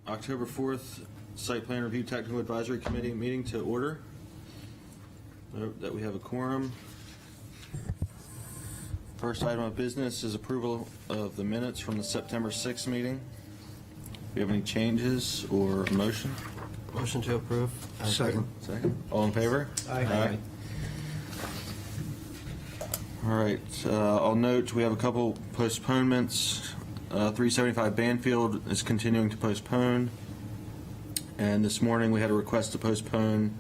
October 4th, Site Plan Review Technical Advisory Committee meeting to order. Note that we have a quorum. First item of business is approval of the minutes from the September 6th meeting. Do you have any changes or a motion? Motion to approve. Second. Second. All in favor? Aye. All right. I'll note we have a couple postponements. 375 Banfield is continuing to postpone. And this morning we had a request to postpone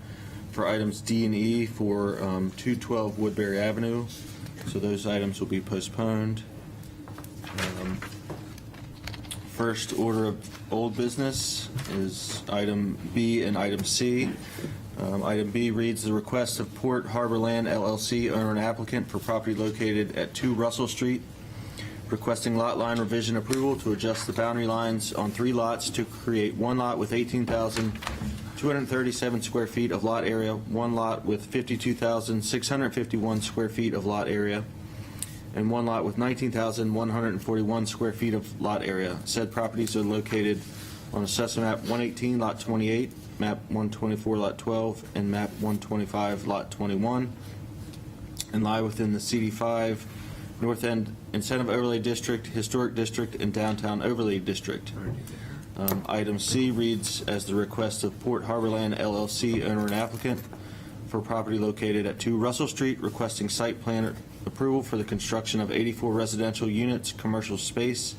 for items D and E for 212 Woodbury Avenue. So those items will be postponed. First order of old business is item B and item C. Item B reads the request of Port Harbor Land LLC, owner and applicant for property located at 2 Russell Street, requesting lot line revision approval to adjust the boundary lines on 3 lots to create 1 lot with 18,237 square feet of lot area, 1 lot with 52,651 square feet of lot area, and 1 lot with 19,141 square feet of lot area. Said properties are located on Assessment Map 118, Lot 28, Map 124, Lot 12, and Map 125, Lot 21, and lie within the CD5 North End Incentive Overlay District, Historic District, and Downtown Overlay District. Item C reads as the request of Port Harbor Land LLC, owner and applicant for property located at 2 Russell Street, requesting site plan approval for the construction of 84 residential units, commercial space,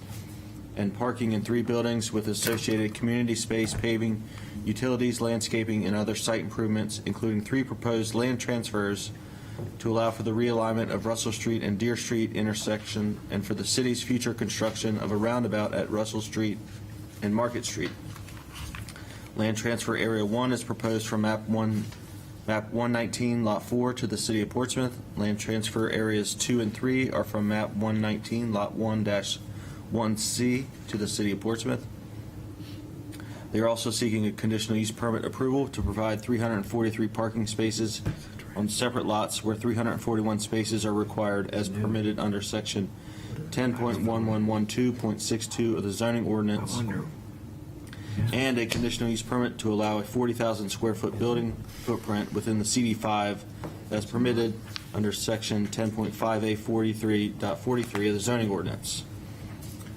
and parking in 3 buildings with associated community space, paving, utilities, landscaping, and other site improvements, including 3 proposed land transfers to allow for the realignment of Russell Street and Deer Street intersection and for the city's future construction of a roundabout at Russell Street and Market Street. Land transfer area 1 is proposed from map 119, lot 4 to the city of Portsmouth. Land transfer areas 2 and 3 are from map 119, lot 1-1C to the city of Portsmouth. They are also seeking a conditional use permit approval to provide 343 parking spaces on separate lots where 341 spaces are required as permitted under section 10.1112.62 of the zoning ordinance, and a conditional use permit to allow a 40,000 square foot building footprint within the CD5 as permitted under section 10.5A43.43 of the zoning ordinance.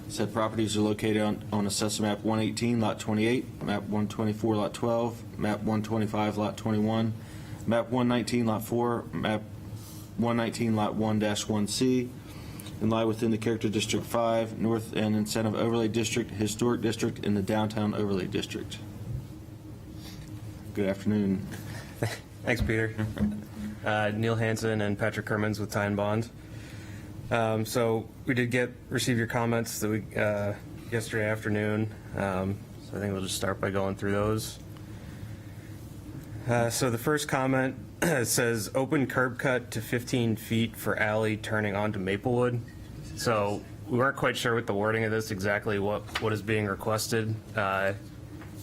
Said properties are located on Assessment Map 118, Lot 28, Map 124, Lot 12, Map 125, Lot 21, Map 119, Lot 4, Map 119, Lot 1-1C, and lie within the Character District 5, North End Incentive Overlay District, Historic District, and the Downtown Overlay District. Good afternoon. Thanks, Peter. Neil Hansen and Patrick Kermans with Ty and Bond. So we did receive your comments yesterday afternoon. So I think we'll just start by going through those. So the first comment says open curb cut to 15 feet for alley turning onto Maplewood. So we weren't quite sure with the wording of this exactly what is being requested. That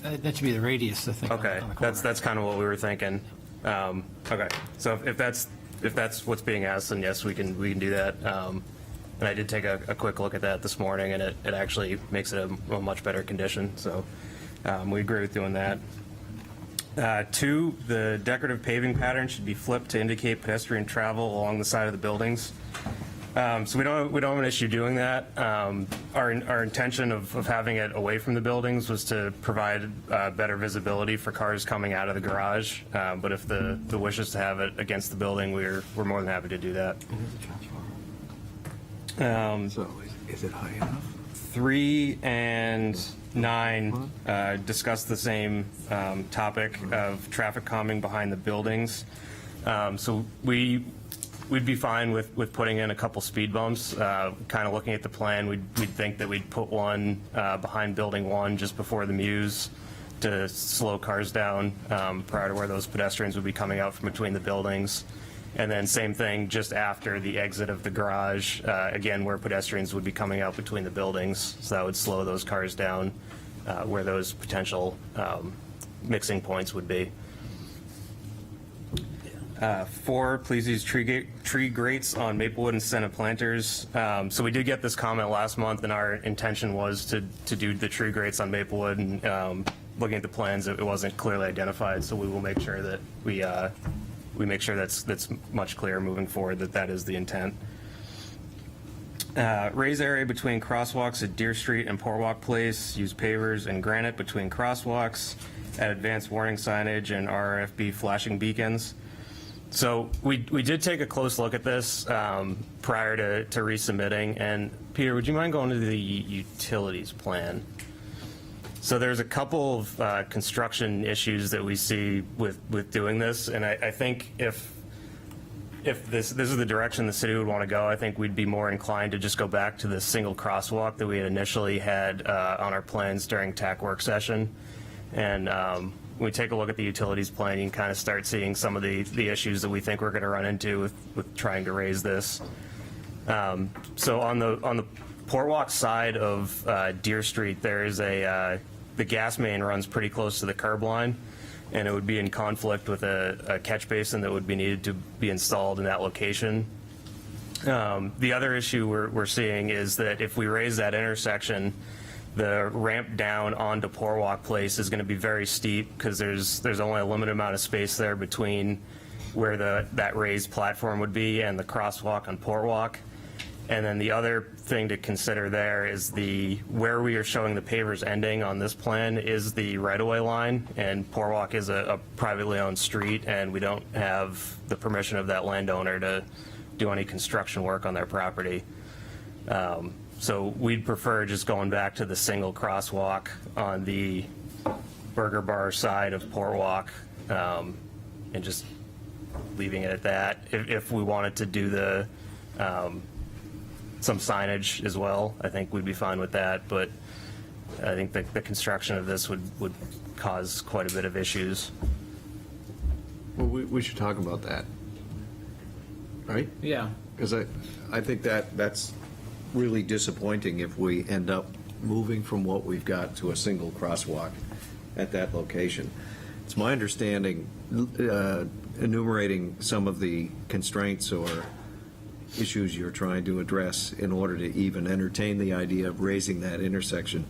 should be the radius, I think. Okay, on the corner. that's kind of what we were thinking. Okay, so if that's what's being asked, then yes, we can do that. And I did take a quick look at that this morning, and it actually makes it a much better condition. So we agree with doing that. 2, the decorative paving pattern should be flipped to indicate pedestrian travel along the side of the buildings. So we don't have an issue doing that. Our intention of having it away from the buildings was to provide better visibility for cars coming out of the garage. But if the wish is to have it against the building, we're more than happy to do that. So is it high enough? 3 and 9 discuss the same topic of traffic calming behind the buildings. So we'd be fine with putting in a couple speed bumps. Kind of looking at the plan, we'd think that we'd put one behind building 1 just before the Muse to slow cars down prior to where those pedestrians would be coming out from between the buildings. And then same thing just after the exit of the garage, again, where pedestrians would be coming out between the buildings. So that would slow those cars down where those potential mixing points would be. 4, please use tree grates on Maplewood and Senna planters. So we did get this comment last month, and our intention was to do the tree grates on Maplewood. And looking at the plans, it wasn't clearly identified, so we will make sure that we make sure that's much clearer moving forward, that is the intent. Raise area between crosswalks at Deer Street and Portwalk Place. Use pavers and granite between crosswalks. Add advanced warning signage and RFB flashing beacons. So we did take a close look at this prior to resubmitting. And Peter, would you mind going to the utilities plan? So there's a couple of construction issues that we see with doing this, and I think if this is the direction the city would want to go, I think we'd be more inclined to just go back to the single crosswalk that we had initially had on our plans during TAC work session. And when we take a look at the utilities plan, you can kind of start seeing some of the issues that we think we're going to run into with trying to raise this. So on the Portwalk side of Deer Street, there is the gas main runs pretty close to the curb line, and it would be in conflict with a catch basin that would be needed to be installed in that location. The other issue we're seeing is that if we raise that intersection, the ramp down onto Portwalk Place is going to be very steep because there's only a limited amount of space there between where that raised platform would be and the crosswalk on Portwalk. And then the other thing to consider there is where we are showing the pavers ending on this plan is the right-of-way line, and Portwalk is a privately owned street, and we don't have the permission of that landowner to do any construction work on their property. So we'd prefer just going back to the single crosswalk on the Burger Bar side of Portwalk, and just leaving it at that. If we wanted to do some signage as well, I think we'd be fine with that, but I think the construction of this would cause quite a bit of issues. Well, we should talk about that, right? Yeah. Because I think that's really disappointing if we end up moving from what we've got to a single crosswalk at that location. It's my understanding, enumerating some of the constraints or issues you're trying to address in order to even entertain the idea of raising that intersection,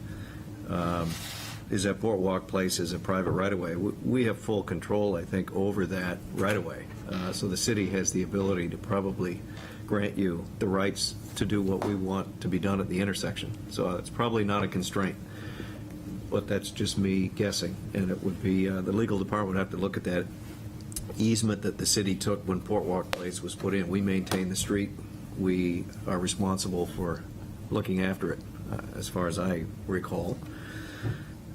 is that Portwalk Place is a private right-of-way. We have full control, I think, over that right-of-way. So the city has the ability to probably grant you the rights to do what we want to be done at the intersection. So it's probably not a constraint, but that's just me guessing. And it would be, the legal department would have to look at that easement that the city took when Portwalk Place was put in. We maintain the street. We are responsible for looking after it, as far as I recall.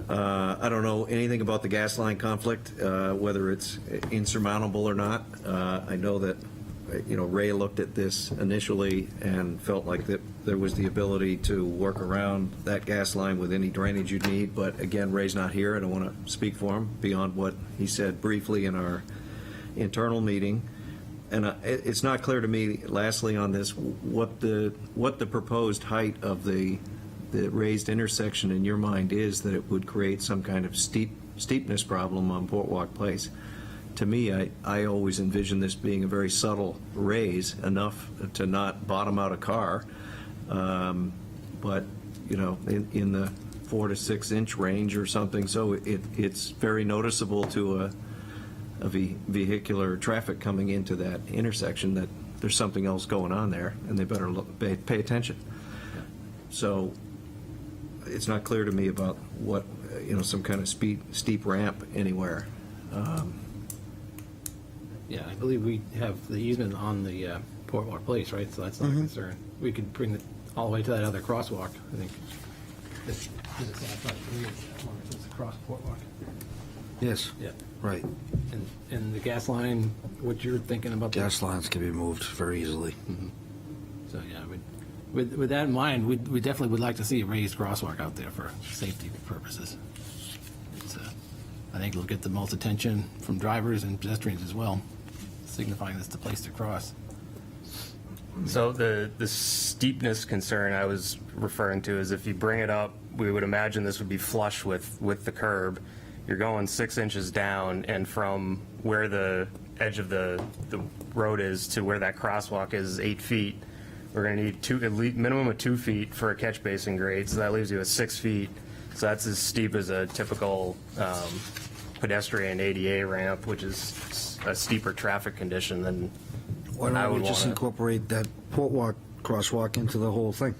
I don't know anything about the gas line conflict, whether it's insurmountable or not. I know that, Ray looked at this initially and felt like that there was the ability to work around that gas line with any drainage you'd need. But again, Ray's not here. I don't want to speak for him beyond what he said briefly in our internal meeting. And it's not clear to me, lastly on this, what the proposed height of the raised intersection in your mind is that it would create some kind of steepness problem on Portwalk Place. To me, I always envision this being a very subtle raise, enough to not bottom out a car, but in the 4 to 6 inch range or something. So it's very noticeable to a vehicular traffic coming into that intersection that there's something else going on there, and they better pay attention. So it's not clear to me about what, some kind of steep ramp anywhere. Yeah, I believe we have the easement on the Portwalk Place, right? So that's not a concern. We could bring it all the way to that other crosswalk, I think. It's across Portwalk. Yes, Yeah. right. And the gas line, what you're thinking about? Gas lines can be moved very easily. So, yeah, with that in mind, we definitely would like to see a raised crosswalk out there for safety purposes. I think it'll get the most attention from drivers and pedestrians as well, signifying this the place to cross. So the steepness concern I was referring to is if you bring it up, we would imagine this would be flush with the curb. You're going 6 inches down, and from where the edge of the road is to where that crosswalk is 8 feet. We're going to need at least minimum of 2 feet for a catch basin grade, so that leaves you at 6 feet. So that's as steep as a typical pedestrian ADA ramp, which is a steeper traffic condition than Why I don't would we just want to. incorporate that port walk, crosswalk into the whole thing?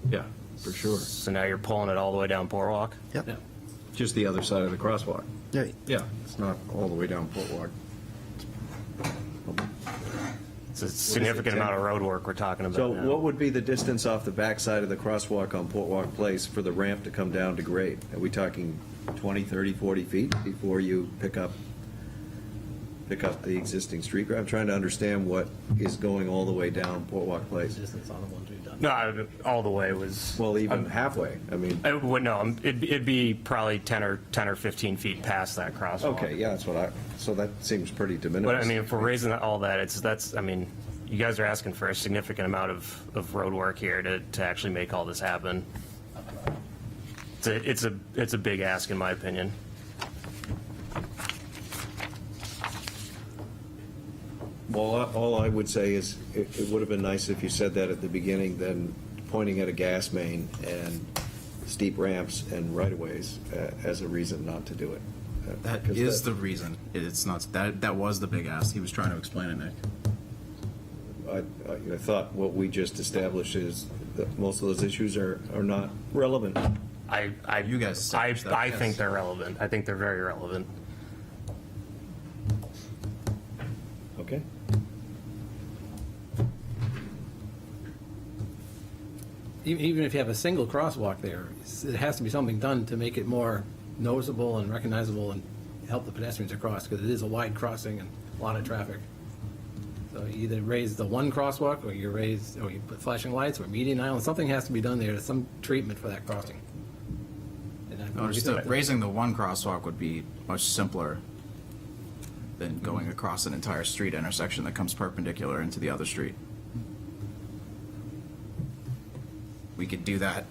Yeah, for sure. So now you're pulling it all the way down Portwalk? Yeah. Just the other side of the crosswalk. Yeah, Yeah, it's not all the way down Port Walk. It's a significant amount of road work we're talking about So now. what would be the distance off the backside of the crosswalk on Port Walk Place for the ramp to come down to grade? Are we talking 20, 30, 40 feet before you pick up the existing street grade? I'm trying to understand what is going all the way down Port Walk Place. Distance on the ones we've done. No, all the way was. Well, even halfway, I mean, It would, no, it'd be probably 10 or 15 feet past that crosswalk. okay, yeah, so that seems pretty de minimis. But I mean, if we're raising all that, I mean, you guys are asking for a significant amount of road work here to actually make all this happen. It's a big ask in my opinion. Well, all I would say is, it would have been nice if you said that at the beginning, than pointing at a gas main and steep ramps and right-of-ways as a reason not to do it. That 'Cause is the reason. It's not, that was the big ask. He was trying to explain it, Nick. I thought what we just established is that most of those issues are not relevant. You guys established that, I yes. think they're relevant. I think they're very relevant. Okay. Even if you have a single crosswalk there, it has to be something done to make it more noticeable and recognizable and help the pedestrians across, because it is a wide crossing and a lot of traffic. So you either raise the one crosswalk, or you put flashing lights, or median island, something has to be done there, some treatment for that crossing. And I- Understood. Raising the one crosswalk would be much simpler than going across an entire street intersection that comes perpendicular into the other street. We could do that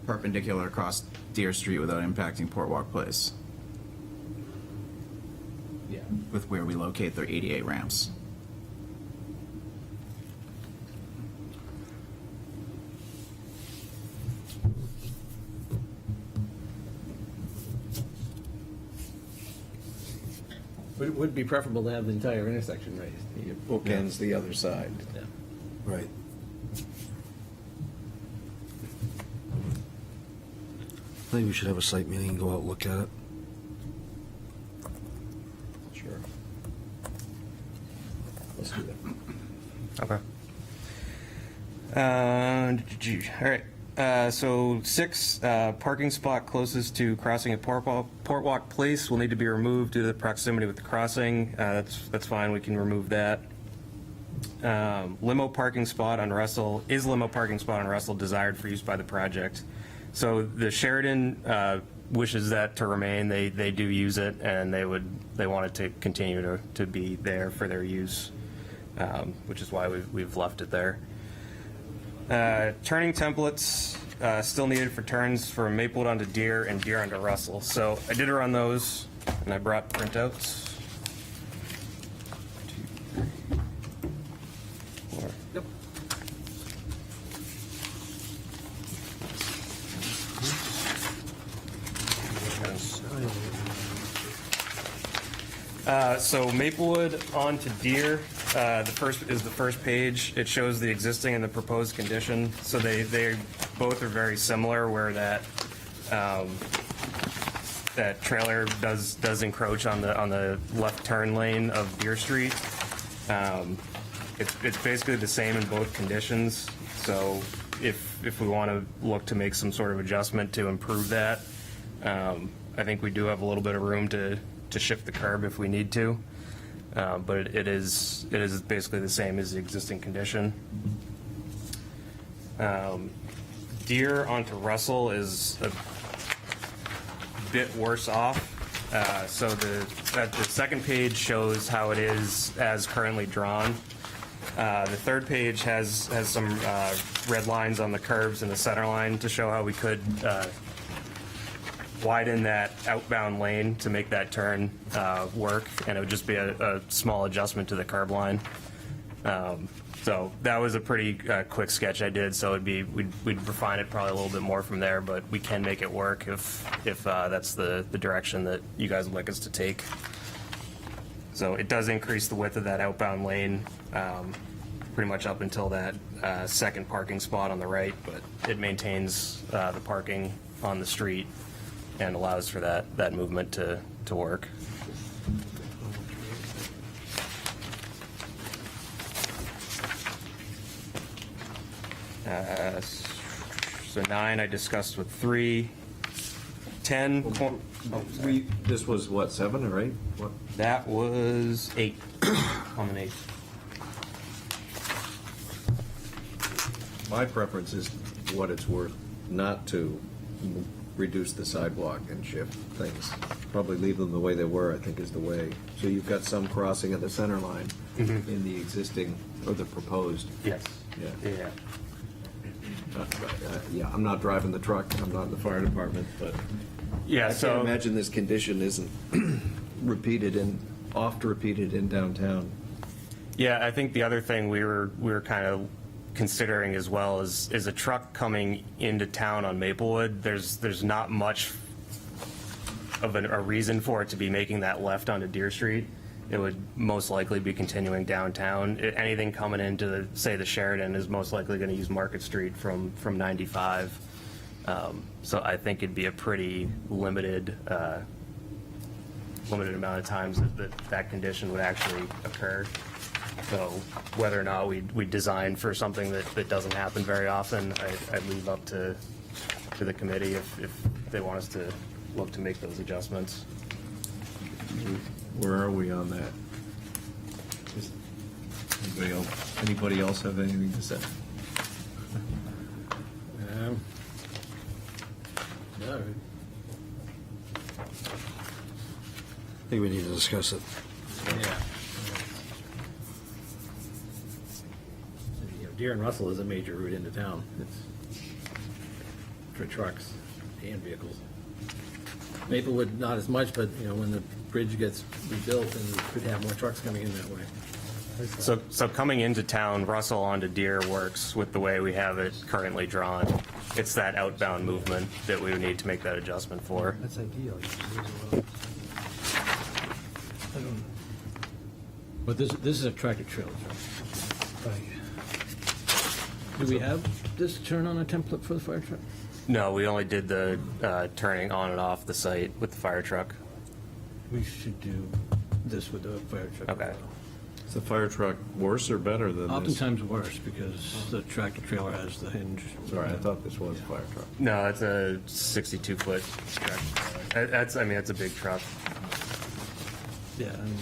perpendicular across Deer Street without impacting Port Walk Place Yeah. with where we locate their ADA ramps. But it would be preferable to have the entire intersection raised. It bookends the other side. Yeah. right. I think we should have a site meeting and go out and look at it. Sure. Let's do that. Okay. All right. So 6, parking spot closest to crossing at Port Walk Place will need to be removed due to the proximity with the crossing. That's fine. We can remove that. Limo parking spot on Russell desired for use by the project. So the Sheridan wishes that to remain. They do use it, and they want it to continue to be there for their use, which is why we've left it there. Turning templates still needed for turns from Maplewood onto Deer and Deer onto Russell. So I did run those, and I brought printouts. 2, 3, 4. Yep. So Maplewood on to Deer, the first page. It shows the existing and the proposed condition. So they both are very similar, where that trailer does encroach on the left turn lane of Deer Street. It's basically the same in both conditions. So if we want to look to make some sort of adjustment to improve that, I think we do have a little bit of room to shift the curb if we need to. But it is basically the same as the existing condition. Deer onto Russell is a bit worse off. So the second page shows how it is as currently drawn. The third page has some red lines on the curves in the center line to show how we could widen that outbound lane to make that turn work, and it would just be a small adjustment to the curb line. So that was a pretty quick sketch I did, so we'd refine it probably a little bit more from there, but we can make it work if that's the direction that you guys would like us to take. So it does increase the width of that outbound lane, pretty much up until that second parking spot on the right, but it maintains the parking on the street and allows for that movement to work. So 9 I discussed with 3. 10, This was what, 7 or 8? What? that was 8 on an 8. My preference is what it's worth not to reduce the sidewalk and shift things. Probably leave them the way they were, I think is the way. So you've got some crossing of the center line in the existing, or the proposed. Yes. Yeah. Yeah. Yeah, I'm not driving the truck, I'm not in the fire department, but Yeah, I so. can't imagine this condition isn't oft repeated in downtown. Yeah, I think the other thing we were kind of considering as well is a truck coming into town on Maplewood. There's not much of a reason for it to be making that left onto Deer Street. It would most likely be continuing downtown. Anything coming into say the Sheridan is most likely going to use Market Street from 95. So I think it'd be a pretty limited amount of times that condition would actually occur. So whether or not we design for something that doesn't happen very often, I'd leave up to the committee if they want us to look to make those adjustments. Where are we on that? Anybody else have anything to say? No, I think we need to discuss it. yeah. Deer and Russell is a major route into town. It's for trucks and vehicles. Maplewood, not as much, but, when the bridge gets rebuilt, then we could have more trucks coming in that way. So coming into town, Russell onto Deer works with the way we have it currently drawn. It's that outbound movement that we would need to make that adjustment for. That's ideal. But this is a tractor trailer, right? Do we have this turn on a template for the fire truck? No, we only did the turning on and off the site with the fire truck. We should do this with the fire truck. Okay. Is the fire truck worse or better than this? Oftentimes worse, because the tractor trailer has the hinge. Sorry, I thought this was a fire truck. No, it's a 62-foot tractor. That's a big truck. Yeah, and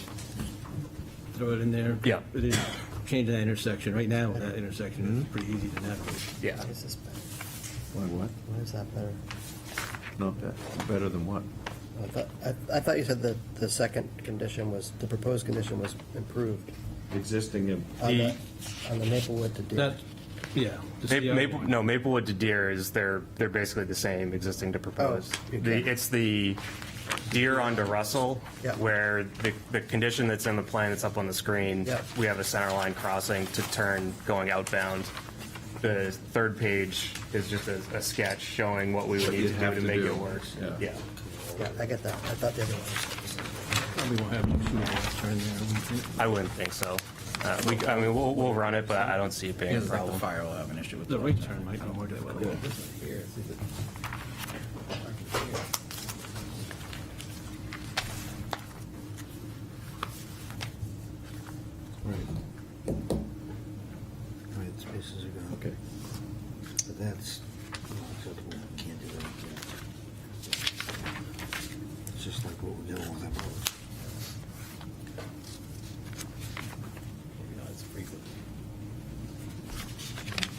throw it in there. Yeah. It is, change that intersection. Right now, that intersection is pretty easy to navigate. Yeah. Why is this better? Why, what? Why is that better? Not that, better than what? I thought you said that the second condition was, the proposed condition was improved Existing, on the Maplewood to Deer. That, yeah. the CR Maplewood to Deer is they're basically the same, existing to proposed. Oh, okay. It's the Deer onto Russell, Yeah. where the condition that's in the plan that's up on the screen, Yeah. we have a center line crossing to turn going outbound. The third page is just a sketch showing what we would What need you'd to do have to to make do. it work. Yeah. Yeah. Yeah, I get that. I thought the other one was. Probably won't have no shootable turn there. I wouldn't think so. We'll run it, but I don't see it being a Feels like the problem. fire will have an issue with The the right turn might be more difficult. Right. Right, spaces are gone. okay. But that's unacceptable. Can't do that. It's just like what we're dealing with that road. It's frequent.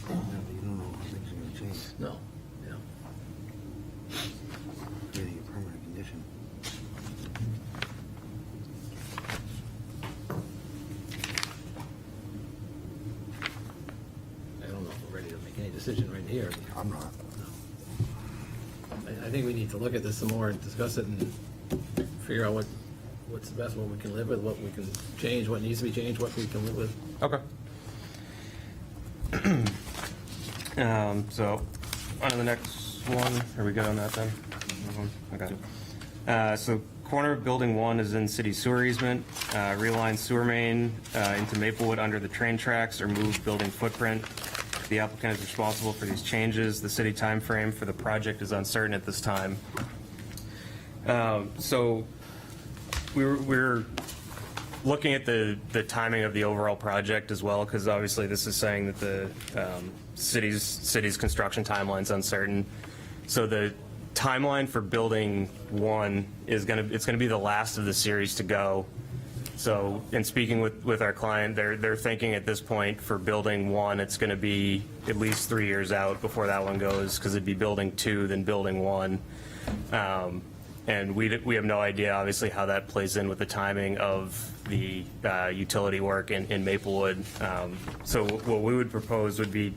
Yeah, but you don't know how things are gonna change. No, yeah. Creating a permanent condition. I don't know if we're ready to make any decision right here. I'm not. I think we need to look at this some more and discuss it and figure out what's the best, what we can live with, what we can change, what needs to be changed, what we can live with. Okay. So, on to the next one. Are we good on that then? Okay. So, corner of Building 1 is in city sewer easement. Realign sewer main into Maplewood under the train tracks or move building footprint. The applicant is responsible for these changes. The city timeframe for the project is uncertain at this time. So, we're looking at the timing of the overall project as well, because obviously this is saying that the city's construction timeline's uncertain. So the timeline for building 1 is it's gonna be the last of the series to go. So in speaking with our client, they're thinking at this point for building 1, it's gonna be at least 3 years out before that one goes, because it'd be building 2, then building 1. And we have no idea, obviously, how that plays in with the timing of the utility work in Maplewood. So what we would propose would be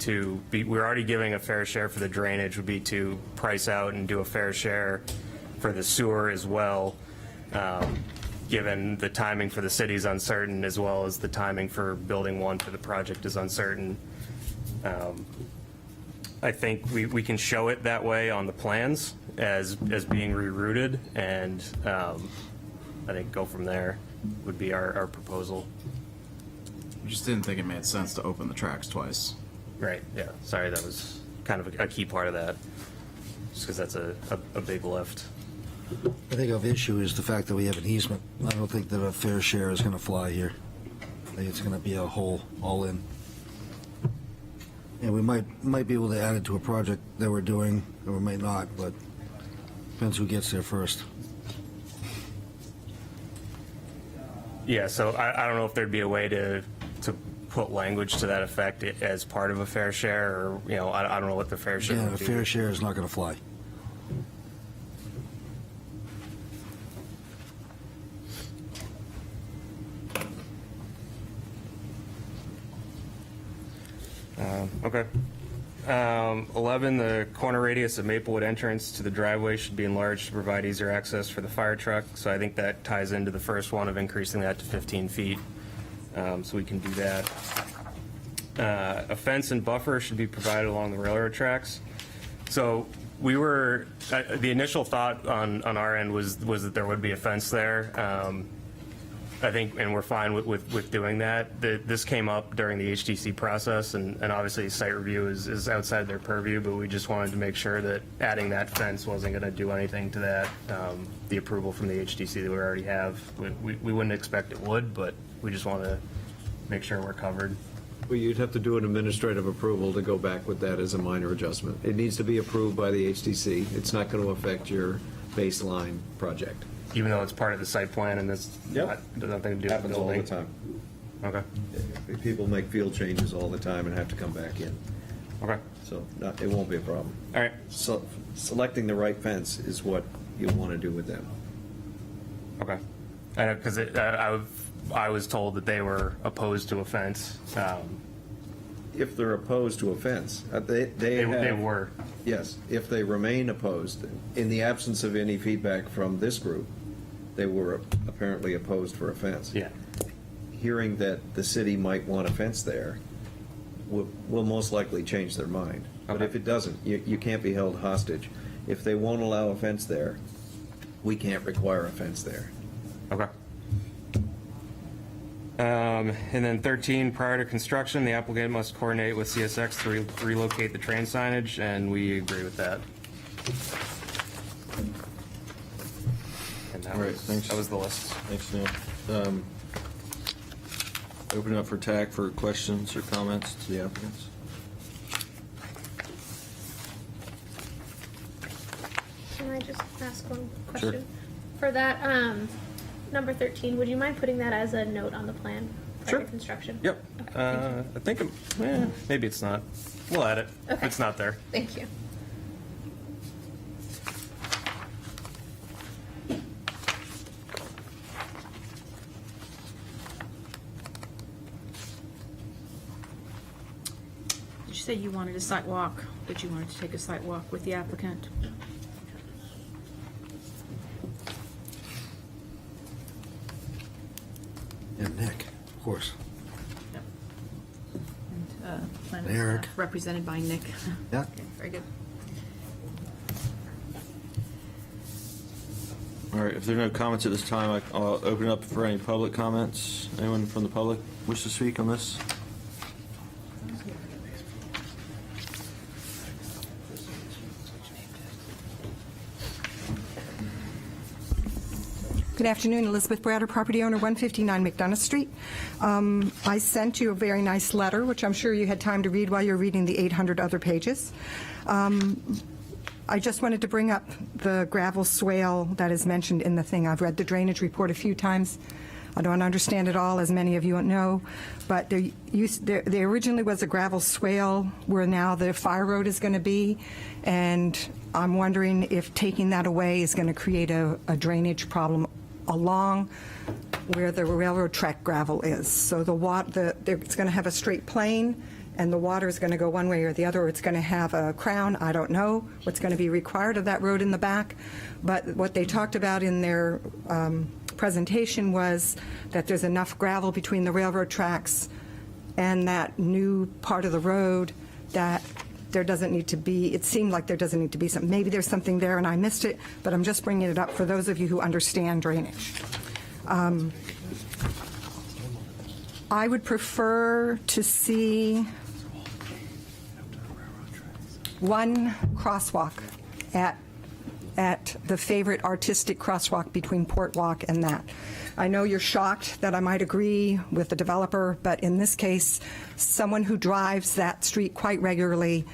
we're already giving a fair share for the drainage, would be to price out and do a fair share for the sewer as well, given the timing for the city is uncertain, as well as the timing for building 1 for the project is uncertain. I think we can show it that way on the plans as being rerouted, and I think go from there would be our proposal. We just didn't think it made sense to open the tracks twice. Right, yeah, sorry, that was kind of a key part of that, just because that's a big lift. I think our issue is the fact that we have an easement. I don't think that a fair share is going to fly here. I think it's going to be a whole, all in. And we might be able to add it to a project that we're doing, or we might not, but depends who gets there first. Yeah, so I don't know if there'd be a way to put language to that effect as part of a fair share, or, I don't know what the fair share Yeah, would a be. fair share is not going to fly. Okay. 11, the corner radius of Maplewood entrance to the driveway should be enlarged to provide easier access for the fire truck. So I think that ties into the first one of increasing that to 15 feet. So we can do that. A fence and buffer should be provided along the railroad tracks. So we were, the initial thought on our end was that there would be a fence there. I think, and we're fine with doing that. This came up during the HTC process, and obviously site review is outside their purview, but we just wanted to make sure that adding that fence wasn't going to do anything to that. The approval from the HTC that we already have, we wouldn't expect it would, but we just want to make sure we're covered. Well, you'd have to do an administrative approval to go back with that as a minor adjustment. It needs to be approved by the HTC. It's not going to affect your baseline project. Even though it's part of the site plan and this Yep. does nothing to do with the Happens all the building. time. Okay, People make field changes all the time and have to come back in. okay, So it won't be a problem. all right, So selecting the right fence is what you want to do with them. okay. Because I was told that they were opposed to a fence. If they're opposed to a fence, they They have. were. Yes, if they remain opposed, in the absence of any feedback from this group, they were apparently opposed for a fence. Yeah. Hearing that the city might want a fence there will most likely change their mind. But Okay. if it doesn't, you can't be held hostage. If they won't allow a fence there, we can't require a fence there. Okay. And then 13, prior to construction, the applicant must coordinate with CSX to relocate the train signage, and we agree with that. And that All right, was, thanks. that was the list. Thanks, Neil. Open up for TAC for questions or comments to the applicants. Can I just ask one question? For that, number 13, would you mind putting that as a note on the plan? Sure. Prior to construction? Yep. Okay, I think, maybe it's not. We'll add it if Okay. it's not there. thank you. Did you say you wanted a site walk, that you wanted to take a site walk with the applicant? course. Planning Eric. staff represented by Nick. Yeah. Okay, very good. All right, if there are no comments at this time, I'll open it up for any public comments. Anyone from the public wish to speak on this? Good afternoon, Elizabeth Brader, property owner, 159 McDonough Street. I sent you a very nice letter, which I'm sure you had time to read while you're reading the 800 other pages. I just wanted to bring up the gravel swale that is mentioned in the thing. I've read the drainage report a few times. I don't understand it all, as many of you know, but there originally was a gravel swale where now the fire road is going to be, and I'm wondering if taking that away is going to create a drainage problem along where the railroad track gravel is. So it's going to have a straight plane, and the water is going to go one way or the other, or it's going to have a crown. I don't know what's going to be required of that road in the back, but what they talked about in their presentation was that there's enough gravel between the railroad tracks and that new part of the road that there doesn't need to be, it seemed like there doesn't need to be something. Maybe there's something there and I missed it, but I'm just bringing it up for those of you who understand drainage. I would prefer to see one crosswalk at the favorite artistic crosswalk between Port Walk and that. I know you're shocked that I might agree with the developer, but in this case, someone who drives that street quite regularly,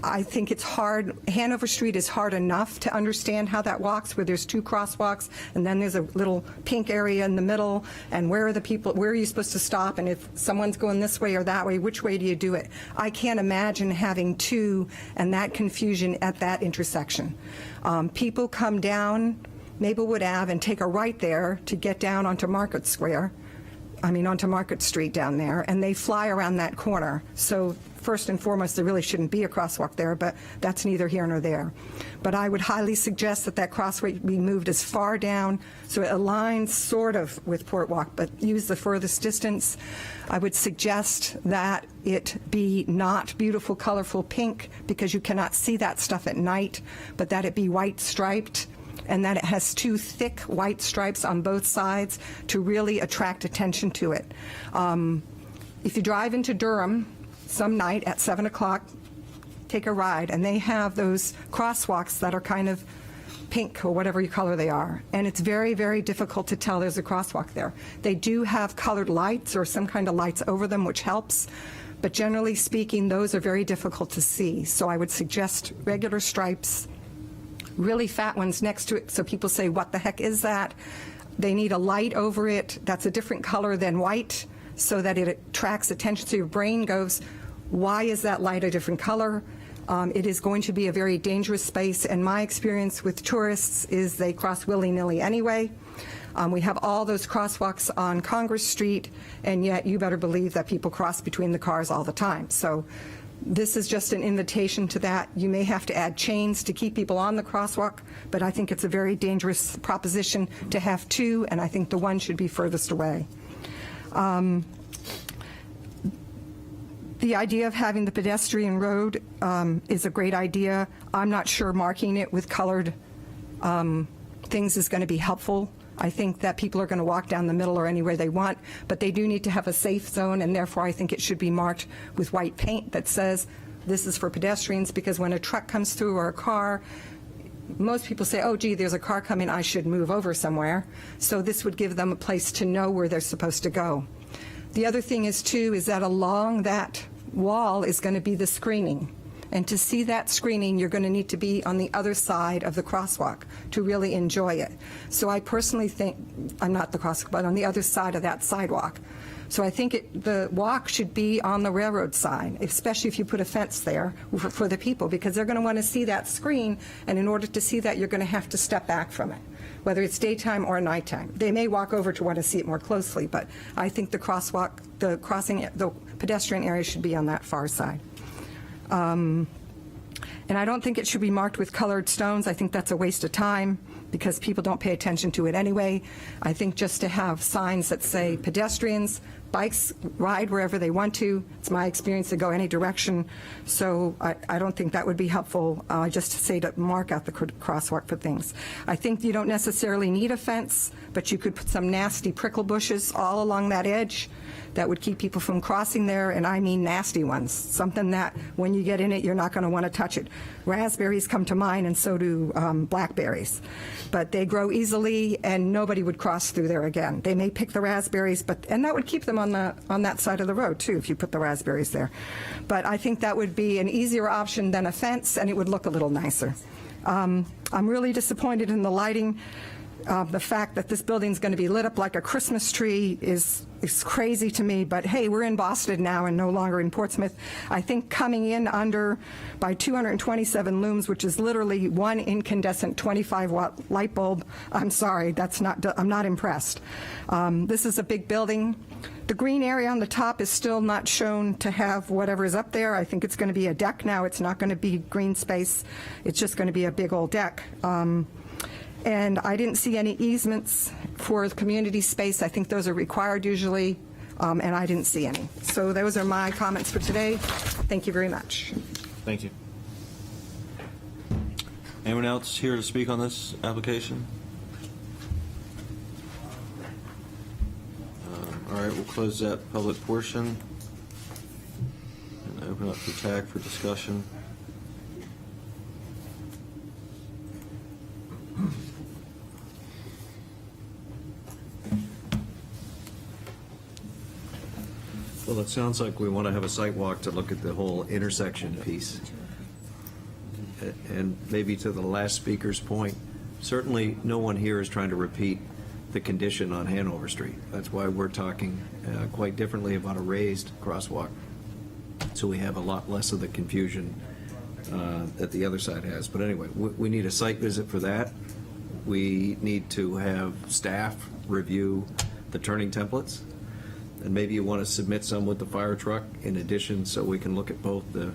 I think it's hard. Hanover Street is hard enough to understand how that walks, where there's two crosswalks, and then there's a little pink area in the middle, and where are you supposed to stop, and if someone's going this way or that way, which way do you do it? I can't imagine having two and that confusion at that intersection. People come down Maplewood Ave and take a right there to get down onto Market Street down there, and they fly around that corner. So first and foremost, there really shouldn't be a crosswalk there, but that's neither here nor there. But I would highly suggest that crosswalk be moved as far down so it aligns sort of with Port Walk, but use the furthest distance. I would suggest that it be not beautiful, colorful pink, because you cannot see that stuff at night, but that it be white striped, and that it has two thick white stripes on both sides to really attract attention to it. If you drive into Durham some night at 7 o'clock, take a ride, and they have those crosswalks that are kind of pink or whatever color they are, and it's very, very difficult to tell there's a crosswalk there. They do have colored lights or some kind of lights over them, which helps, but generally speaking, those are very difficult to see. So I would suggest regular stripes, really fat ones next to it, so people say, what the heck is that? They need a light over it that's a different color than white, so that it attracts attention. So your brain goes, why is that light a different color? It is going to be a very dangerous space, and my experience with tourists is they cross willy-nilly anyway. We have all those crosswalks on Congress Street, and yet you better believe that people cross between the cars all the time. So this is just an invitation to that. You may have to add chains to keep people on the crosswalk, but I think it's a very dangerous proposition to have two, and I think the one should be furthest away. The idea of having the pedestrian road is a great idea. I'm not sure marking it with colored things is going to be helpful. I think that people are going to walk down the middle or anywhere they want, but they do need to have a safe zone, and therefore I think it should be marked with white paint that says this is for pedestrians, because when a truck comes through or a car, most people say, oh, gee, there's a car coming, I should move over somewhere. So this would give them a place to know where they're supposed to go. The other thing is, too, is that along that wall is going to be the screening. And to see that screening, you're going to need to be on the other side of the crosswalk to really enjoy it. So I personally think, I'm not the crosswalk, but on the other side of that sidewalk. So I think the walk should be on the railroad side, especially if you put a fence there for the people, because they're going to want to see that screen, and in order to see that, you're going to have to step back from it, whether it's daytime or nighttime. They may walk over to want to see it more closely, but I think the pedestrian area should be on that far side. And I don't think it should be marked with colored stones. I think that's a waste of time. because people don't pay attention to it anyway. I think just to have signs that say pedestrians, bikes ride wherever they want to. It's my experience to go any direction. So I don't think that would be helpful, just to say to mark out the crosswalk for things. I think you don't necessarily need a fence, but you could put some nasty prickle bushes all along that edge that would keep people from crossing there, and I mean nasty ones, something that when you get in it, you're not going to want to touch it. Raspberries come to mind, and so do blackberries. But they grow easily, and nobody would cross through there again. They may pick the raspberries, and that would keep them on that side of the road, too, if you put the raspberries there. But I think that would be an easier option than a fence, and it would look a little nicer. I'm really disappointed in the lighting. The fact that this building's going to be lit up like a Christmas tree is crazy to me, but hey, we're in Boston now and no longer in Portsmouth. I think coming in under by 227 looms, which is literally one incandescent 25-watt light bulb, I'm sorry, I'm not impressed. This is a big building. The green area on the top is still not shown to have whatever is up there. I think it's going to be a deck now. It's not going to be green space. It's just going to be a big old deck. And I didn't see any easements for the community space. I think those are required usually, and I didn't see any. So those are my comments for today. Thank you very much. Thank you. Anyone else here to speak on this application? All right, we'll close that public portion and open up the tag for discussion. Well, it sounds like we want to have a site walk to look at the whole intersection piece. And maybe to the last speaker's point, certainly no one here is trying to repeat the condition on Hanover Street. That's why we're talking quite differently about a raised crosswalk, so we have a lot less of the confusion that the other side has. But anyway, we need a site visit for that. We need to have staff review the turning templates. And maybe you want to submit some with the fire truck in addition, so we can look at both the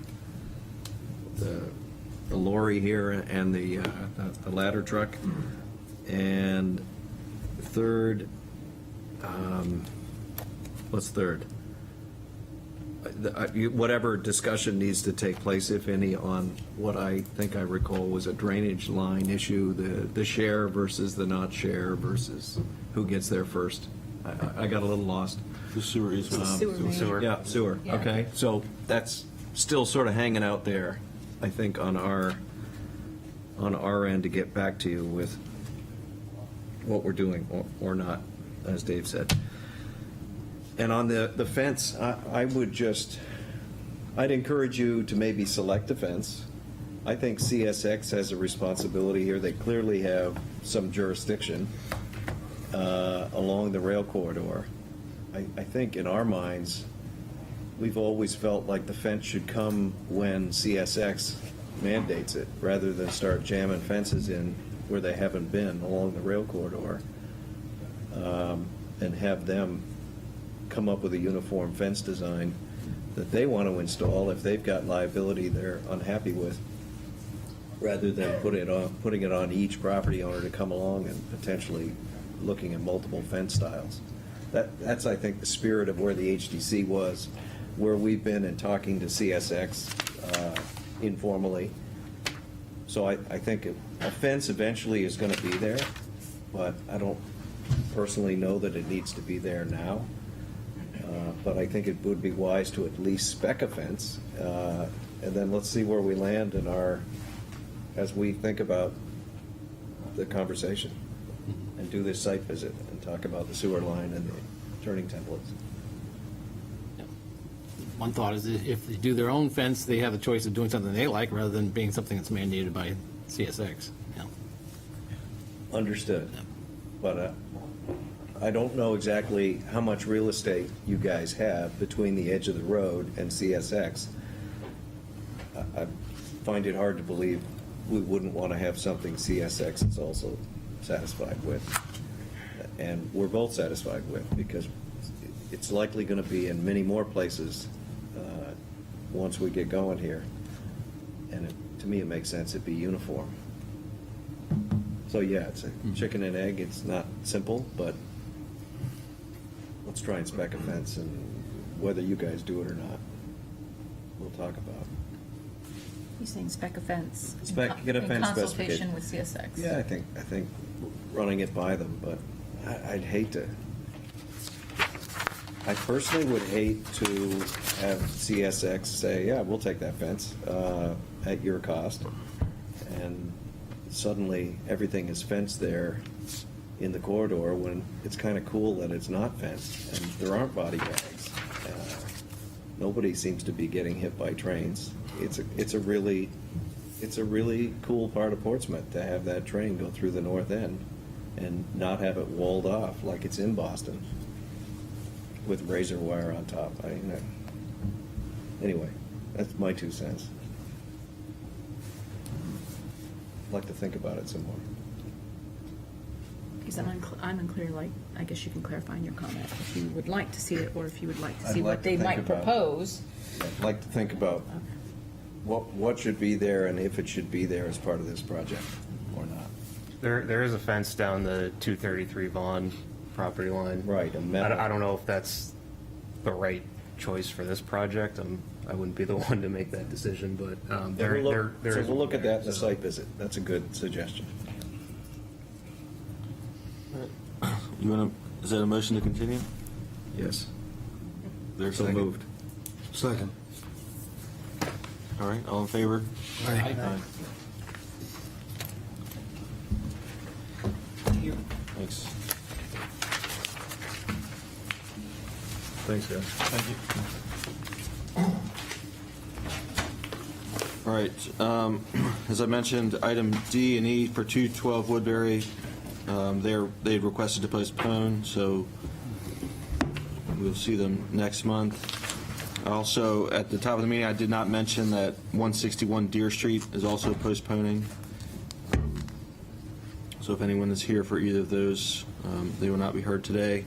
lorry here and the ladder truck. And third, what's third? Whatever discussion needs to take place, if any, on what I think I recall was a drainage line issue, the share versus the not share versus who gets there first. I got a little lost. The sewer easement. Sewer. Yeah, sewer, okay. So that's still sort of hanging out there, I think, on our end to get back to you with what we're doing or not, as Dave said. And on the fence, I'd encourage you to maybe select a fence. I think CSX has a responsibility here. They clearly have some jurisdiction along the rail corridor. I think in our minds, we've always felt like the fence should come when CSX mandates it, rather than start jamming fences in where they haven't been along the rail corridor, and have them come up with a uniform fence design that they want to install if they've got liability they're unhappy with, rather than putting it on each property owner to come along and potentially looking at multiple fence styles. That's, I think, the spirit of where the HDC was, where we've been in talking to CSX informally. So I think a fence eventually is going to be there, but I don't personally know that it needs to be there now. But I think it would be wise to at least spec a fence, and then let's see where we land as we think about the conversation, and do this site visit and talk about the sewer line and the turning templates. One thought is if they do their own fence, they have a choice of doing something they like rather than being something that's mandated by CSX. Yeah. Understood. But I don't know exactly how much real estate you guys have between the edge of the road and CSX. I find it hard to believe we wouldn't want to have something CSX is also satisfied with, and we're both satisfied with, because it's likely going to be in many more places once we get going here. And to me, it makes sense it'd be uniform. So, yeah, it's a chicken and egg. It's not simple, but let's try and spec a fence, and whether you guys do it or not, we'll talk about it. You're saying spec a fence? Get a in fence consultation specification. with CSX? Yeah, I think running it by them, but I'd hate to. I personally would hate to have CSX say, yeah, we'll take that fence at your cost. And suddenly, everything is fenced there in the corridor when it's kind of cool that it's not fenced and there aren't body bags. Nobody seems to be getting hit by trains. It's a really cool part of Portsmouth to have that train go through the north end and not have it walled off like it's in Boston with razor wire on top. Anyway, that's my 2 cents. I'd like to think about it some more. Because I'm unclear, like, I guess you can clarify in your comment if you would like to see it, or if you would like to I'd see like what to they think might about it. propose. I'd like to think about what should be there and if it should be there as part of this project or not. There is a fence down the 233 Vaughn property line. Right, a metal. I don't know if that's the right choice for this project. I wouldn't be the one to make that decision, but there is. So we'll look at that in the so- site visit. That's a good suggestion. You want to, is that a motion to continue? Yes. There's So moved. Second. All right, all in favor? Aye. Thanks. Thanks, guys. All right, as I mentioned, item D and E for 212 Woodbury, they requested to postpone, so we'll see them next month. Also, at the top of the meeting, I did not mention that 161 Deer Street is also postponing. So if anyone is here for either of those, they will not be heard today.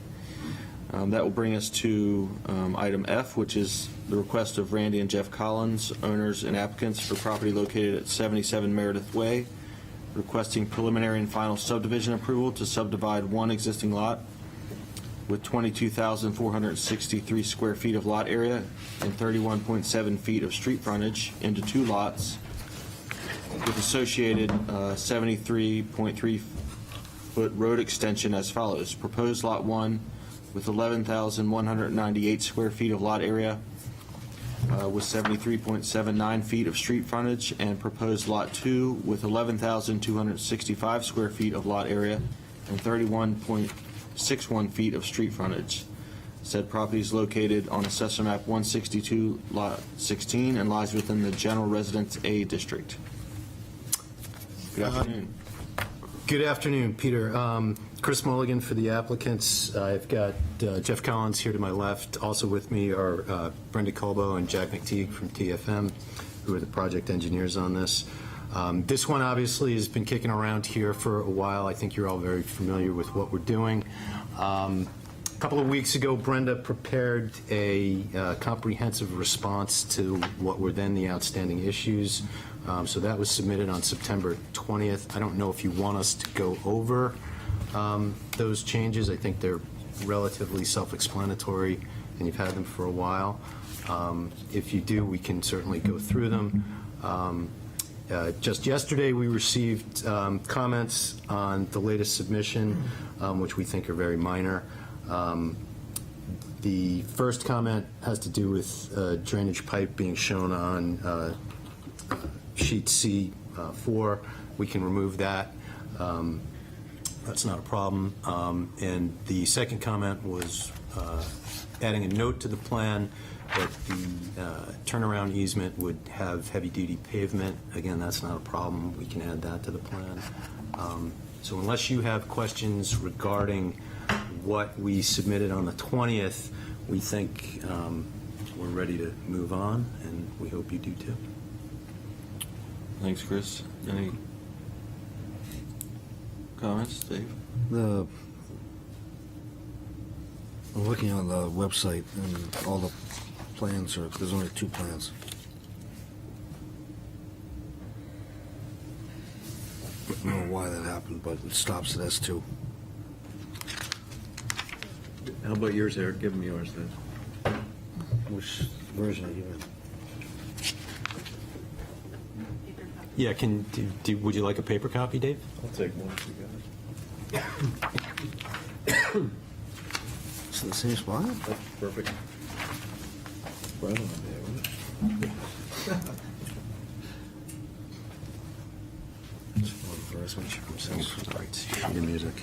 That will bring us to item F, which is the request of Randy and Jeff Collins, owners and applicants for property located at 77 Meredith Way, requesting preliminary and final subdivision approval to subdivide one existing lot with 22,463 square feet of lot area and 31.7 feet of street frontage into 2 lots with associated 73.3-foot road extension as follows. Proposed Lot 1 with 11,198 square feet of lot area with 73.79 feet of street frontage, and proposed Lot 2 with 11,265 square feet of lot area and 31.61 feet of street frontage. Said property is located on Assessor Map 162, Lot 16, and lies within the General Residence A District. Good afternoon. Good afternoon, Peter. Chris Mulligan for the applicants. I've got Jeff Collins here to my left. Also with me are Brenda Colbo and Jack McTeague from TFM, who are the project engineers on this. This one obviously has been kicking around here for a while. I think you're all very familiar with what we're doing. A couple of weeks ago, Brenda prepared a comprehensive response to what were then the outstanding issues. So that was submitted on September 20th. I don't know if you want us to go over those changes. I think they're relatively self-explanatory, and you've had them for a while. If you do, we can certainly go through them. Just yesterday, we received comments on the latest submission, which we think are very minor. The first comment has to do with drainage pipe being shown on sheet C4. We can remove that. That's not a problem. And the second comment was adding a note to the plan that the turnaround easement would have heavy-duty pavement. Again, that's not a problem. We can add that to the plan. So unless you have questions regarding what we submitted on the 20th, we think we're ready to move on, and we hope you do too. Thanks, Chris. Any comments, Dave? I'm looking on the website, and all the plans are, there's only 2 plans. don't know why that happened, but it stops at S2. How about yours, Eric? Give them yours then. Which version are you in? Yeah, would you like a paper copy, Dave? I'll take one if you got it. It's in the same spot? That's perfect. Right on there, wasn't it? It's one first, one from sheet of music.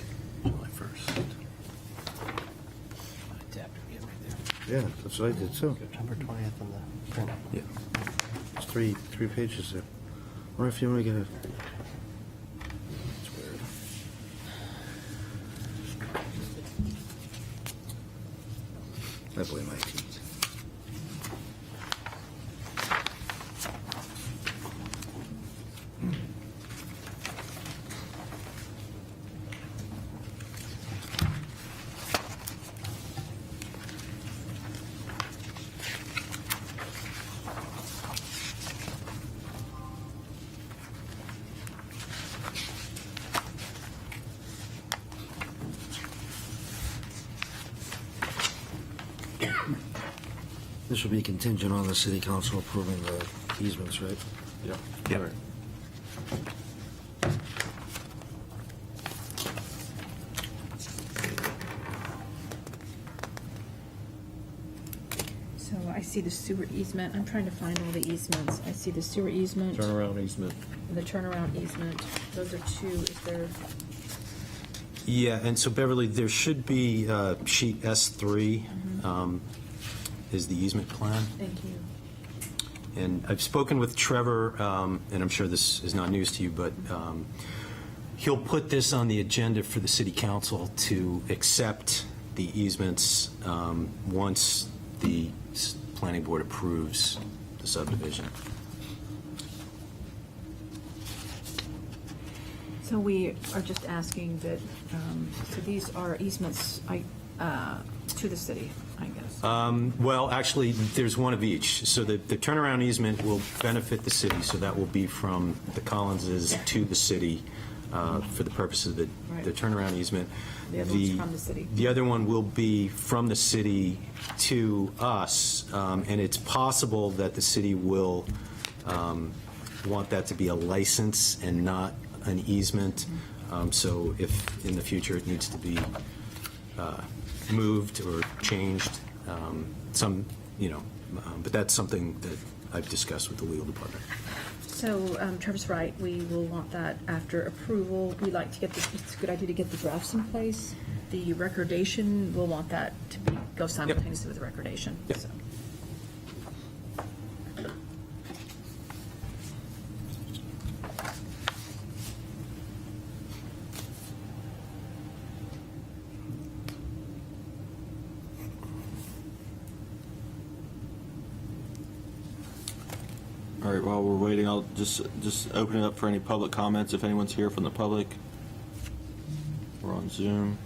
July 1st. Yeah, that's what I did too. September 20th on the print. Yeah. It's three pages there. Or if you want to get a. It's weird. I blame my teeth. This will be contingent on the city council approving the easements, right? Yep. Yep. All right. So I see the sewer easement. I'm trying to find all the easements. I see the sewer easement. Turnaround easement. And the turnaround easement. Those are two. Is there, Yeah, and so Beverly, there should be sheet S3 is the easement plan. thank you. And I've spoken with Trevor, and I'm sure this is not news to you, but he'll put this on the agenda for the city council to accept the easements once the planning board approves the subdivision. So we are just asking that, so these are easements to the city, I guess. Well, actually, there's one of each. So the turnaround easement will benefit the city, so that will be from the Collinses to the city for the purpose of the Right. turnaround easement. The other one's from the city. The other one will be from the city to us, and it's possible that the city will want that to be a license and not an easement. So if in the future it needs to be moved or changed, but that's something that I've discussed with the legal department. So Trevor's right, we will want that after approval. We like to get it's a good idea to get the drafts in place. The recordation, we'll want that to go simultaneously with the recordation. Yep. So. All right, while we're waiting, I'll just open it up for any public comments, if anyone's here from the public. We're on Zoom.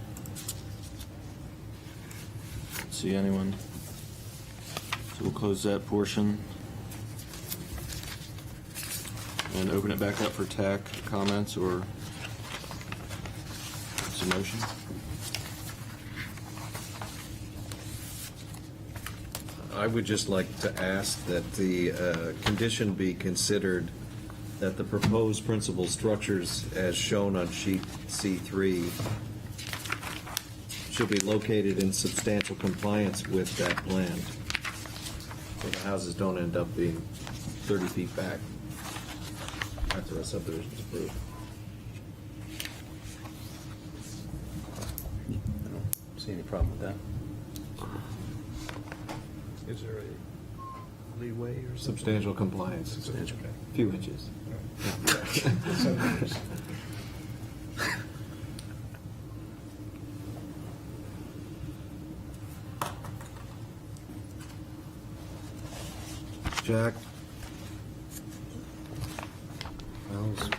Don't see anyone. So we'll close that portion. And open it back up for TAC comments or some motion. I would just like to ask that the condition be considered that the proposed principal structures as shown on sheet C3 should be located in substantial compliance with that plan. So the houses don't end up being 30 feet back after a subdivision is approved. I don't see any problem with that. Is there a leeway or substantial compliance? Substantial. Few inches. Jack? Wells?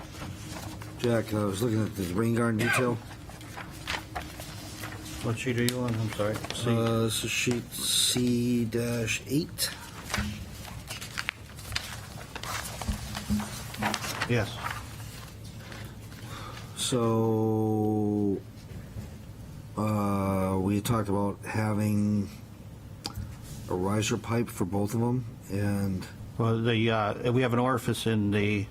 Jack, I was looking at the rain garden detail. What sheet are you on? I'm sorry. This is sheet C-8. Yes. So, we talked about having a riser pipe for both of them, and Well, we have an orifice in the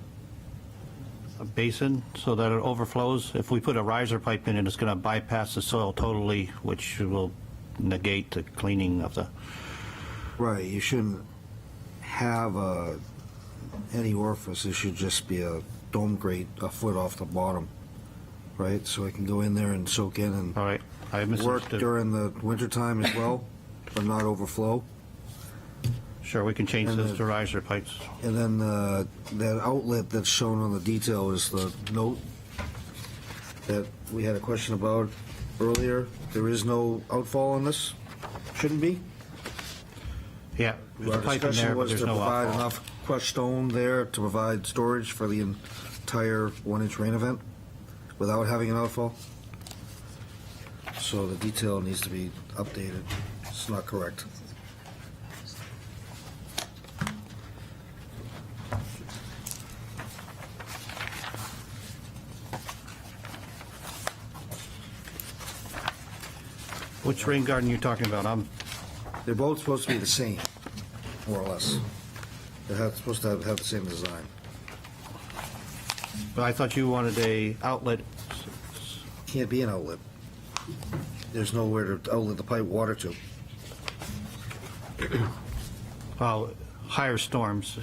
basin so that it overflows. If we put a riser pipe in it, it's going to bypass the soil totally, which will negate the cleaning of the... right, you shouldn't have any orifice. It should just be a dome grate a foot off the bottom, right? So it can go in there and soak in and All right, I work misunderstood. during the wintertime as well, but not overflow. Sure, we can change And this the- to riser pipes. And then that outlet that's shown on the detail is the note that we had a question about earlier. There is no outfall on this? Shouldn't be? Yeah, there's Our a pipe in discussion there, but was there's to no provide outfall. enough crushed stone there to provide storage for the entire one-inch rain event without having an outfall. So the detail needs to be updated. It's not correct. Which rain garden are you talking about? They're both supposed to be the same, more or less. They're supposed to have the same design. But I thought you wanted a outlet. Can't be an outlet. There's nowhere to outlet the pipe water to. Well, higher storms.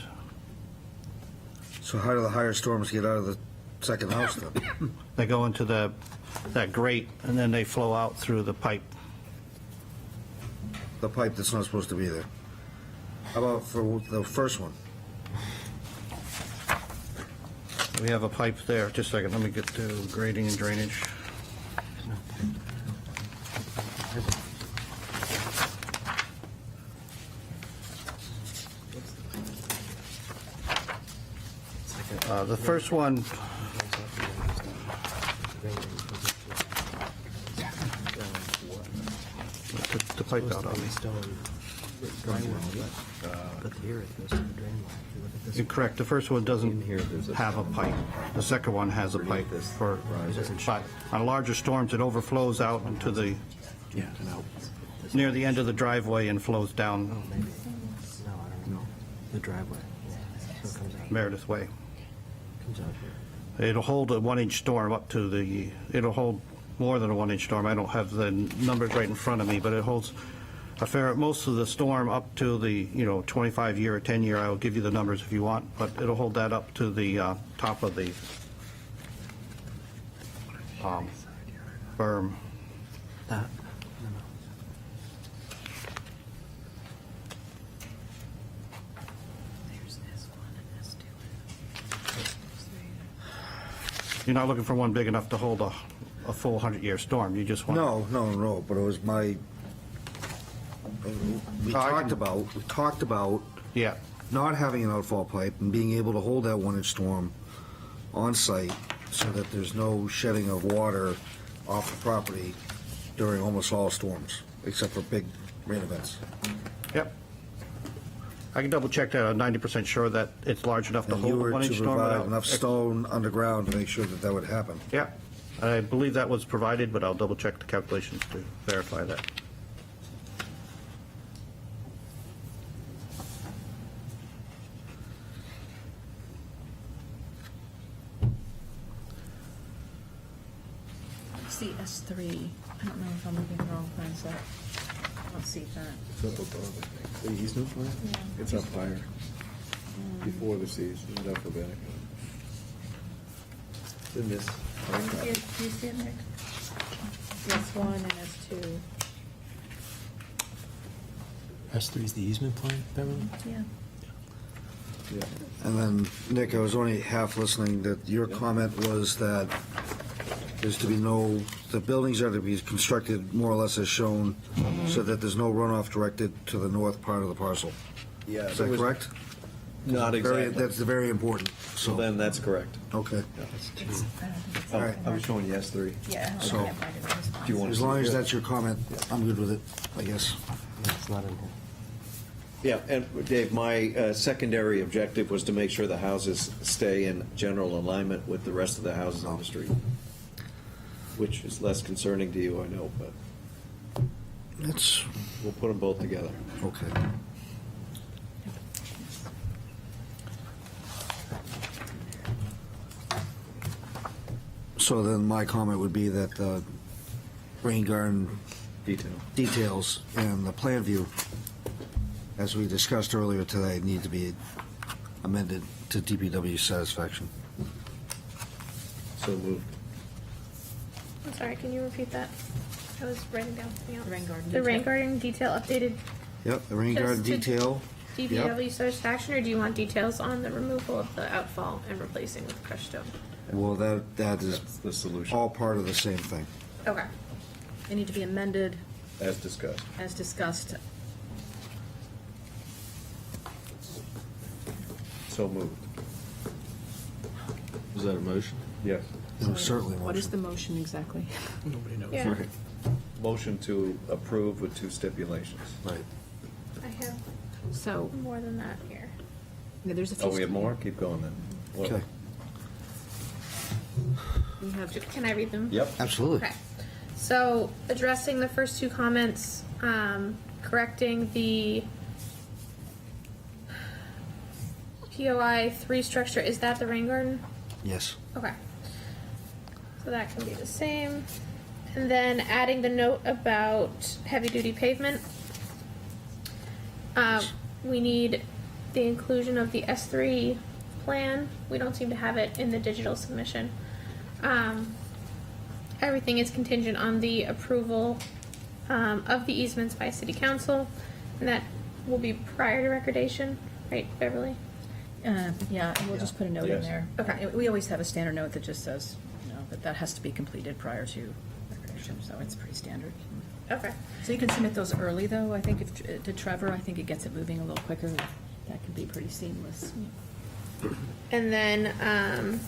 So how do the higher storms get out of the second house then? They go into that grate, and then they flow out through the pipe. The pipe that's not supposed to be there. How about for the first one? We have a pipe there. Just a second, let me get to grading and drainage. The first one, the pipe out on me. You're correct. The first one doesn't have a pipe. The second one has a pipe for, but on larger storms, it overflows out into the, near the end of the driveway and flows down The driveway. So it comes out. Meredith Way. Comes out here. It'll hold a 1-inch storm up to the, it'll hold more than a 1-inch storm. I don't have the numbers right in front of me, but it holds a fair, most of the storm up to the, 25-year or 10-year. I'll give you the numbers if you want, but it'll hold that up to the top of the berm. That. You're not looking for one big enough to hold a full 100-year storm. You just want. No, but it was my, we talked about Yeah. not having an outfall pipe and being able to hold that 1-inch storm on site so that there's no shedding of water off the property during almost all storms, except for big rain events. Yep. I can double check that. I'm 90% sure that it's large enough to And you hold a were 1-inch to storm. provide without- enough stone underground to make sure that that would happen. Yeah, I believe that was provided, but I'll double check the calculations to verify that. See S3, I don't know if I'm looking at the wrong plan set. I don't see that. It's up above, I think. The easement plan? Yeah. It's up higher, before the C's, not alphabetic. In this. Do you see it, Nick? S1 and S2. S3 is the easement plan, Beverly? Yeah. Yeah. And then, Nick, I was only half listening, that your comment was that there's to be no, the buildings are to be constructed more or less as shown, so that there's no runoff directed to the north part of the parcel. Yeah. Is that correct? Not Very- exactly. That's very important, So so, then that's correct. okay. Oh, All right. I was showing yes, 3. Yeah. So- I can't find it in this Do you want As long as that's your comment, I'm good with it, I guess. Yeah, it's not in here. Yeah, and Dave, my secondary objective was to make sure the houses stay in general alignment with the rest of the houses on the street. which is less concerning to you, I know, but It's, we'll put them both together. okay. So then my comment would be that the rain garden Detail. details and the plan view, as we discussed earlier today, need to be amended to DPW's satisfaction. So moved. I'm sorry, can you repeat that? I was writing down something else. Rain garden The rain detail. garden detail updated Yep, the rain Just garden to- detail. DPW satisfaction, or do you want details on the removal of the outfall and replacing with crushed stone? Well, that is That's the solution, all part of the same thing. Okay. They need to be amended as discussed. as discussed. So moved. Is that a motion? Yes. It was certainly a What is motion. the motion exactly? Yeah, Right. Motion to approve with 2 stipulations. Right. I have So, more than that here. yeah, there's a few. Oh, we have more? Keep going then. What- Okay, We have, Can I read them? Yep. absolutely. Okay. So addressing the first 2 comments, correcting the POI 3 structure, is that the rain garden? Yes. Okay. So that can be the same. And then adding the note about heavy-duty pavement. We need the inclusion of the S3 plan. We don't seem to have it in the digital submission. Everything is contingent on the approval of the easements by city council, and that will be prior to recordation, right, Beverly? yeah, and we'll just put a note in Yes. there. Okay. We always have a standard note that just says, that has to be completed prior to recordation, so it's pretty standard. Okay. So you can submit those early, though, I think, to Trevor. I think it gets it moving a little quicker. That can be pretty seamless. And then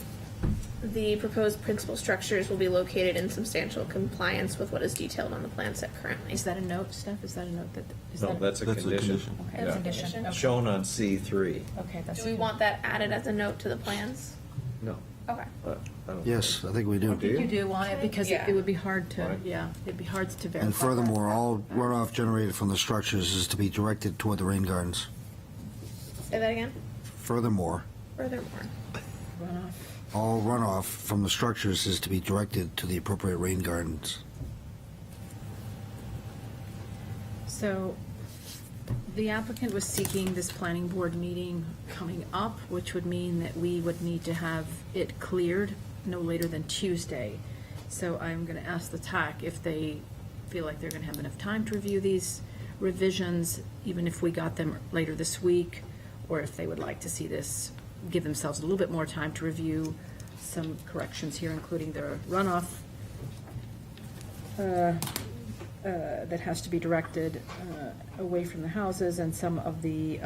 the proposed principal structures will be located in substantial compliance with what is detailed on the plan set currently. Is that a note, Steph? Is that a note that? Is No, that that's a That's a condition. condition. Okay, that's a Yeah. condition. Okay. Shown on C3. Okay, that's. Do we want that added as a note to the plans? No. Okay. I don't Yes, I think we do. Do You do want it because Yeah. it would be hard to, Right. yeah, it'd be hard to verify. And furthermore, all runoff generated from the structures is to be directed toward the rain gardens. Say that again? Furthermore, Furthermore. Runoff. all runoff from the structures is to be directed to the appropriate rain gardens. So the applicant was seeking this planning board meeting coming up, which would mean that we would need to have it cleared no later than Tuesday. So I'm going to ask the TAC if they feel like they're going to have enough time to review these revisions, even if we got them later this week, or if they would like to see this, give themselves a little bit more time to review some corrections here, including their runoff that has to be directed away from the houses, and some of the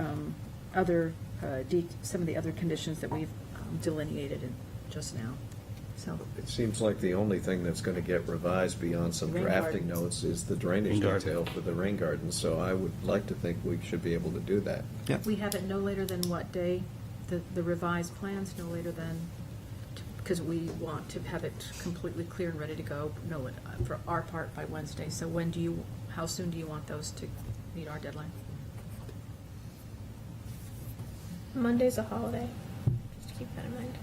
some of the other conditions that we've delineated just now. So, It seems like the only thing that's going to get revised beyond some Rain drafting gardens. notes is the drainage Rain garden. detail for the rain gardens, so I would like to think we should be able to do that. we have it no later than what day? The revised plans, no later than, because we want to have it completely clear and ready to go, for our part by Wednesday. So how soon do you want those to meet our deadline? Monday's a holiday. Just keep that in mind.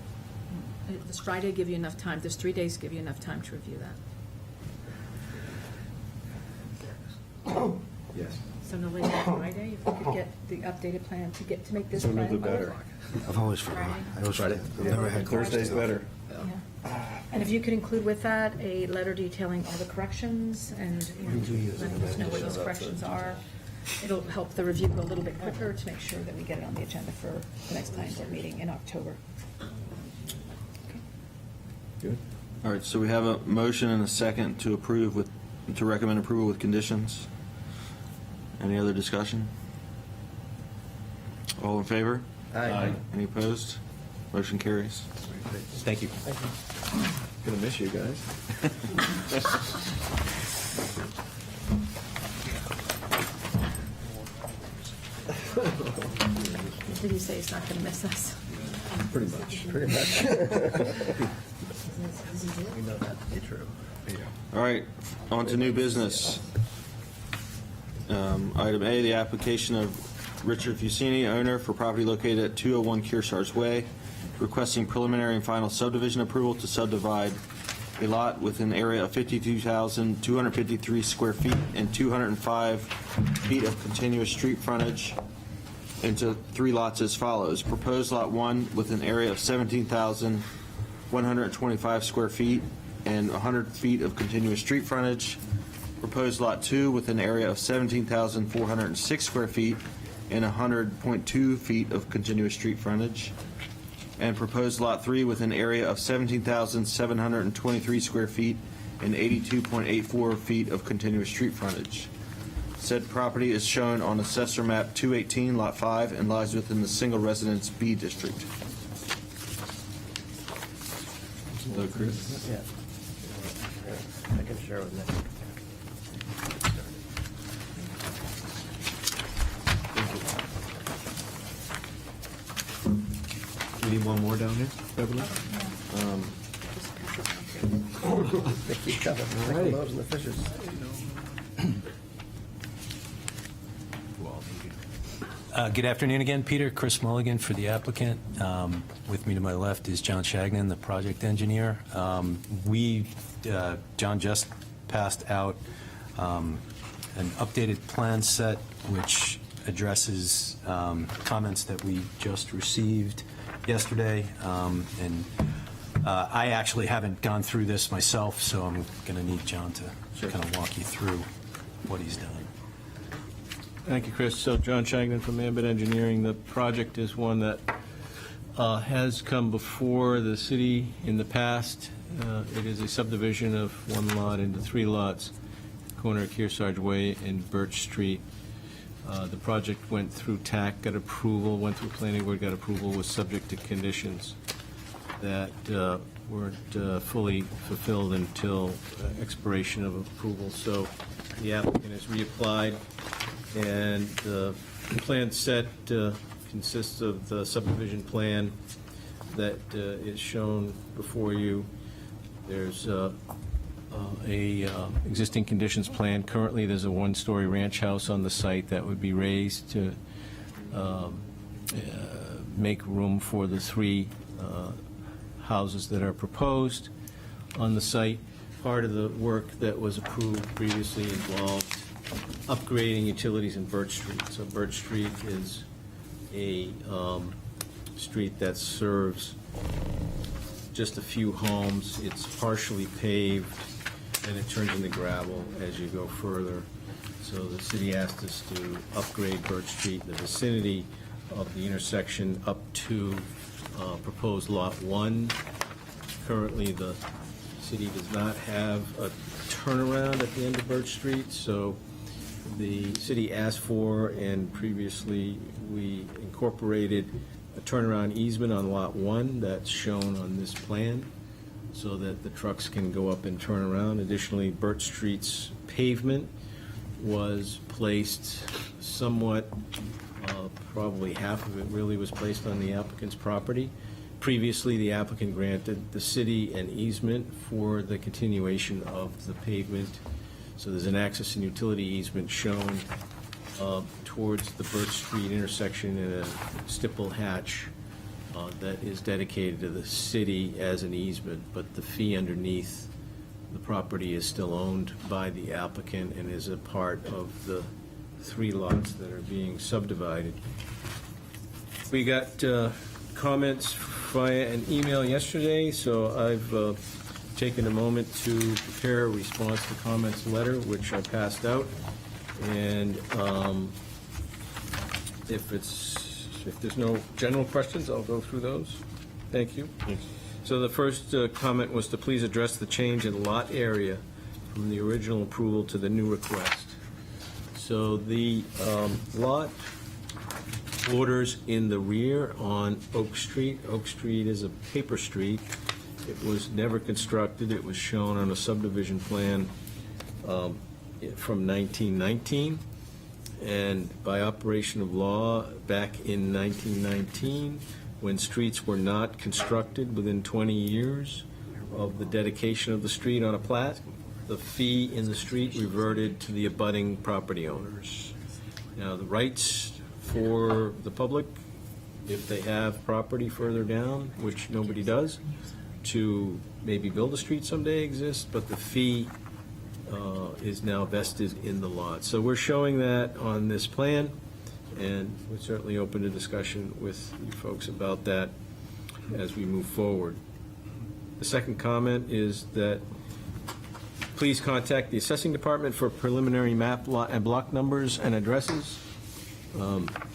Does Friday give you enough time? Does 3 days give you enough time to review that? Yes. So no later than Friday, if we could get the updated plan to make this plan. Sooner the better. I've always forgotten. I always forget. I've never had Thursday's better. Yeah. And if you could include with that a letter detailing all the corrections and letting us know what those corrections are, it'll help the review go a little bit quicker to make sure that we get it on the agenda for the next planning board meeting in October. Good. All right, so we have a motion and a second to recommend approval with conditions. Any other discussion? All in favor? Aye. Any opposed? Motion carries. Thank you. Gonna miss you guys. Did he say he's not going to miss us? Pretty much. We know that to be true. All right, on to new business. Item A, the application of Richard Fusini, owner for property located at 201 Kearsarge Way, requesting preliminary and final subdivision approval to subdivide a lot with an area of 52,253 square feet and 205 feet of continuous street frontage into 3 lots as follows. Proposed Lot 1 with an area of 17,125 square feet and 100 feet of continuous street frontage. Proposed Lot 2 with an area of 17,406 square feet and 100.2 feet of continuous street frontage. And proposed Lot 3 with an area of 17,723 square feet and 82.84 feet of continuous street frontage. Said property is shown on Assessor Map 218, Lot 5, and lies within the Single Residence B District. Hello, Chris. Yeah. I can share with Nick. We need one more down here, Beverly? They keep coming, like the loaves and the fishes. Good afternoon again, Peter. Chris Mulligan for the applicant. With me to my left is John Shagnon, the project engineer. John just passed out an updated plan set which addresses comments that we just received yesterday. I actually haven't gone through this myself, so I'm going to need John to kind of walk you through what he's done. Thank you, Chris. So John Shagnon from Ambit Engineering. The project is one that has come before the city in the past. It is a subdivision of 1 lot into 3 lots, corner of Kearsarge Way and Birch Street. The project went through TAC, got approval, went through planning board, got approval, was subject to conditions that weren't fully fulfilled until expiration of approval. So the applicant has reapplied, and the plan set consists of the subdivision plan that is shown before you. There's a existing conditions plan. Currently, there's a 1-story ranch house on the site that would be raised to make room for the 3 houses that are proposed on the site. Part of the work that was approved previously involved upgrading utilities in Birch Street. So Birch Street is a street that serves just a few homes. It's partially paved, and it turns into gravel as you go further. So the city asked us to upgrade Birch Street in the vicinity of the intersection up to proposed Lot 1. Currently, the city does not have a turnaround at the end of Birch Street, so the city asked for, and previously we incorporated a turnaround easement on Lot 1 that's shown on this plan, so that the trucks can go up and turn around. Additionally, Birch Street's pavement was placed somewhat, probably half of it really was placed on the applicant's property. Previously, the applicant granted the city an easement for the continuation of the pavement. So there's an access and utility easement shown towards the Birch Street intersection in a stipple hatch that is dedicated to the city as an easement, but the fee underneath the property is still owned by the applicant and is a part of the 3 lots that are being subdivided. We got comments via an email yesterday, so I've taken a moment to prepare a response to comments letter, which I passed out. And if there's no general questions, I'll go through those. Thank you. So the first comment was to please address the change in lot area from the original approval to the new request. So the lot borders in the rear on Oak Street. Oak Street is a paper street. It was never constructed. It was shown on a subdivision plan from 1919. And by operation of law, back in 1919, when streets were not constructed within 20 years, of the dedication of the street on a plat, the fee in the street reverted to the abutting property owners. Now, the rights for the public, if they have property further down, which nobody does, to maybe build a street someday exists, but the fee is now vested in the lot. So we're showing that on this plan, and we're certainly open to discussion with you folks about that as we move forward. The second comment is that please contact the assessing department for preliminary map lot and block numbers and addresses.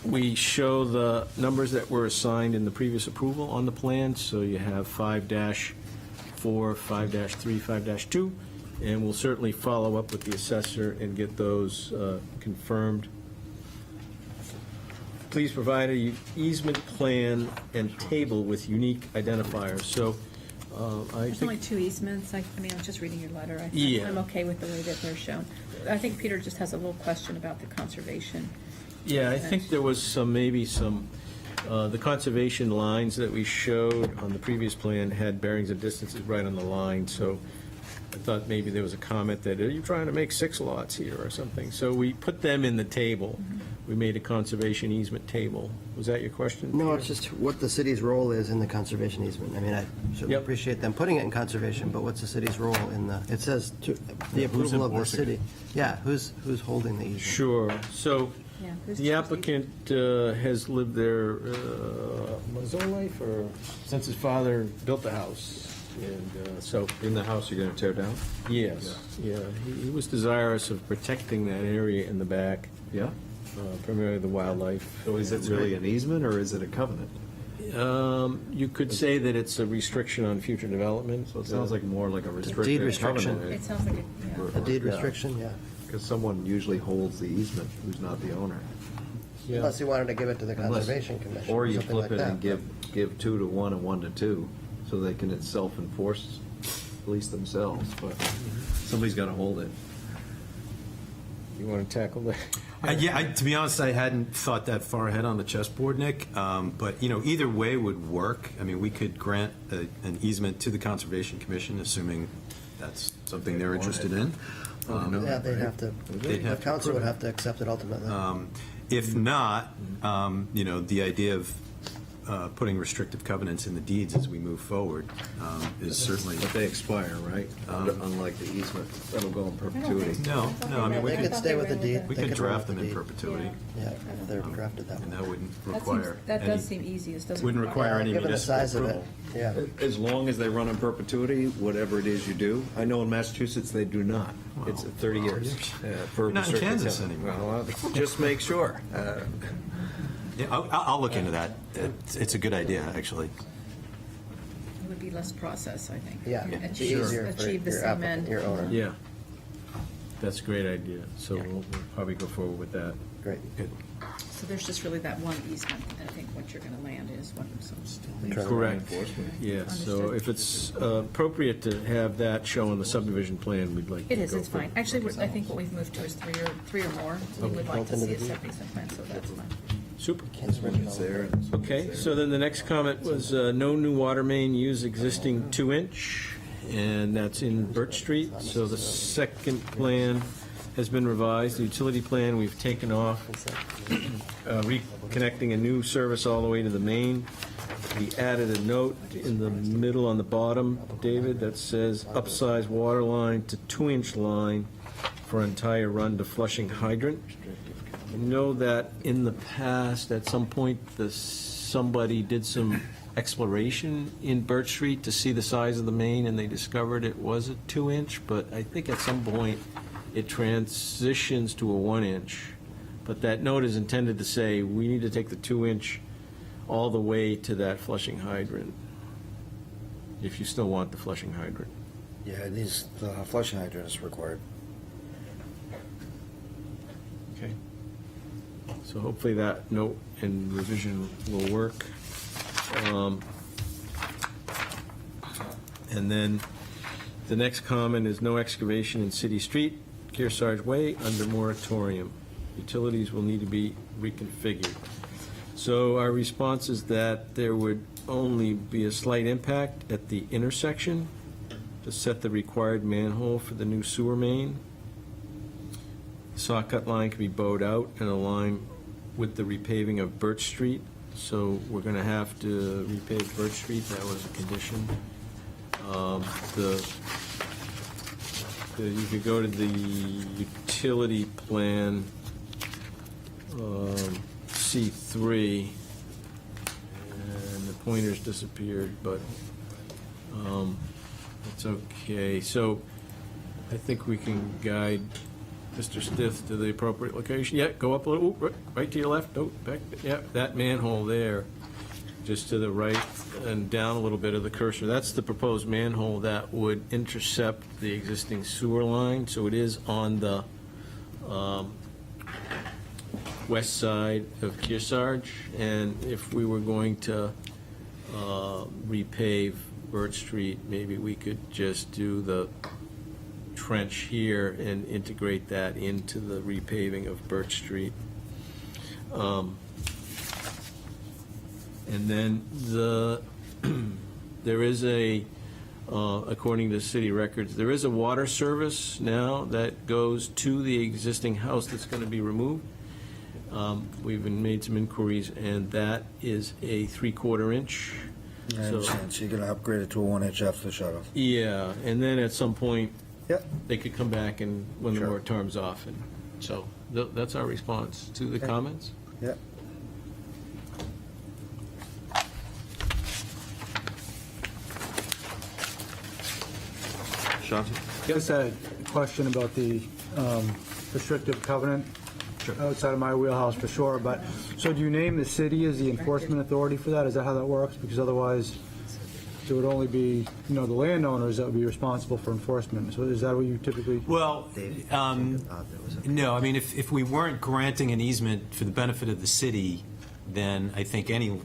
We show the numbers that were assigned in the previous approval on the plan, so you have 5-4, 5-3, 5-2, and we'll certainly follow up with the assessor and get those confirmed. Please provide a easement plan and table with unique identifiers. So I There's only think, 2 easements. I mean, I was just reading your letter. Yeah. I'm okay with the way that they're shown. I think Peter just has a little question about the conservation. yeah, I think there was maybe some, the conservation lines that we showed on the previous plan had bearings and distances right on the line, so I thought maybe there was a comment that, are you trying to make 6 lots here or something? So we put them in the table. We made a conservation easement table. Was that your question? No, Peter? it's just what the city's role is in the conservation easement. I mean, I certainly Yep. appreciate them putting it in conservation, but what's the city's role in the, it says the approval of the enforcing city. Yeah, who's holding the easement? Sure. So Yeah, who's the choosing? applicant has lived there his whole life, or since his father built the house. And so, in the house you're going to tear down? Yes, yeah. He was desirous of protecting that area in the back, Yeah. primarily the wildlife. So is it really an easement, or is it a covenant? You could say that it's a restriction on future development. So it sounds like more like a Deed restricted restriction. covenant. It sounds like it, yeah. A deed restriction, yeah. Because someone usually holds the easement, who's not the owner. Yeah. Unless you wanted to give it to the Unless- Conservation Commission Or or you something flip like it and that. give 2 to 1 and 1 to 2, so they can self-enforce, police themselves, but somebody's got to hold it. You want to tackle that? To be honest, I hadn't thought that far ahead on the chessboard, Nick. But, either way would work. I mean, we could grant an easement to the Conservation Commission, assuming that's something they're interested in. Yeah, they'd have to, They'd the have to council would approve have to accept it ultimately. If not, the idea of putting restrictive covenants in the deeds as we move forward is certainly. But they expire, right? Unlike the easement, that'll go in perpetuity. No, I mean, we They could, could stay with the deed. we They could run draft with them the in deed. perpetuity. Yeah, if they're drafted that And way. that wouldn't That require. seems, that any- does seem easiest, doesn't it? Wouldn't require any Given the municipal size of it, approval. yeah. As long as they run in perpetuity, whatever it is you do. I know in Massachusetts, they do not. It's 30 years. For You're not in restricted Kansas covenant. anymore. Well, just make sure. Yeah, I'll look into that. It's a good idea, actually. It would be less process, I think. Yeah, And it'd be Achieve easier for achieve the your same applicant, end. your owner. Yeah. That's a great idea. So we'll probably go forward with that. Great. Good. So there's just really that one easement, and I think what you're going to land is what, so. Turnaround Correct. enforcement. Yeah, so Understood. if it's appropriate to have that show on the subdivision plan, we'd like to It is, go it's for fine. Actually, I think what we've moved to is three or more. We would like Built to into see the a deed. subdivision plan, so that's fine. Super. It's there. Okay, so then the next comment was no new water main, use existing 2-inch, and that's in Birch Street. So the second plan has been revised. The utility plan, we've taken off, reconnecting a new service all the way to the main. We added a note in the middle on the bottom, David, that says upsize water line to 2-inch line for entire run to flushing hydrant. I know that in the past, at some point, somebody did some exploration in Birch Street to see the size of the main, and they discovered it was a 2-inch, but I think at some point, it transitions to a 1-inch. But that note is intended to say, we need to take the 2-inch all the way to that flushing hydrant, if you still want the flushing hydrant. Yeah, the flushing hydrant is required. Okay. So hopefully that note and revision will work. And then the next comment is no excavation in City Street, Kearsarge Way, under moratorium. Utilities will need to be reconfigured. So our response is that there would only be a slight impact at the intersection to set the required manhole for the new sewer main. Saw cut line can be bowed out and align with the repaving of Birch Street. So we're going to have to repave Birch Street. That was a condition. You could go to the utility plan, C3, and the pointer's disappeared, but it's okay. So I think we can guide Mr. Stith to the appropriate location. Yeah, go up a little, right to your left, back, yeah, that manhole there, just to the right and down a little bit of the cursor. That's the proposed manhole that would intercept the existing sewer line, so it is on the west side of Kearsarge, and if we were going to repave Birch Street, maybe we could just do the trench here and integrate that into the repaving of Birch Street. And then there is according to city records, there is a water service now that goes to the existing house that's going to be removed. We've made some inquiries, and that is a 3/4 inch. I understand, so you're going to upgrade it to a 1 inch after the shut off. Yeah, and then at some point, Yep. they could come back and when the Sure. moratorium's off, and so that's our response to the comments. Yep. Sean? Just had a question about the restrictive covenant. Outside of my wheelhouse for sure, but, so do you name the city as the enforcement authority for that? Is that how that works? Because otherwise, it would only be, the landowners that would be responsible for enforcement. So is that what you typically? Well, no, I mean, if we weren't granting an easement for the benefit of the city, then I think any,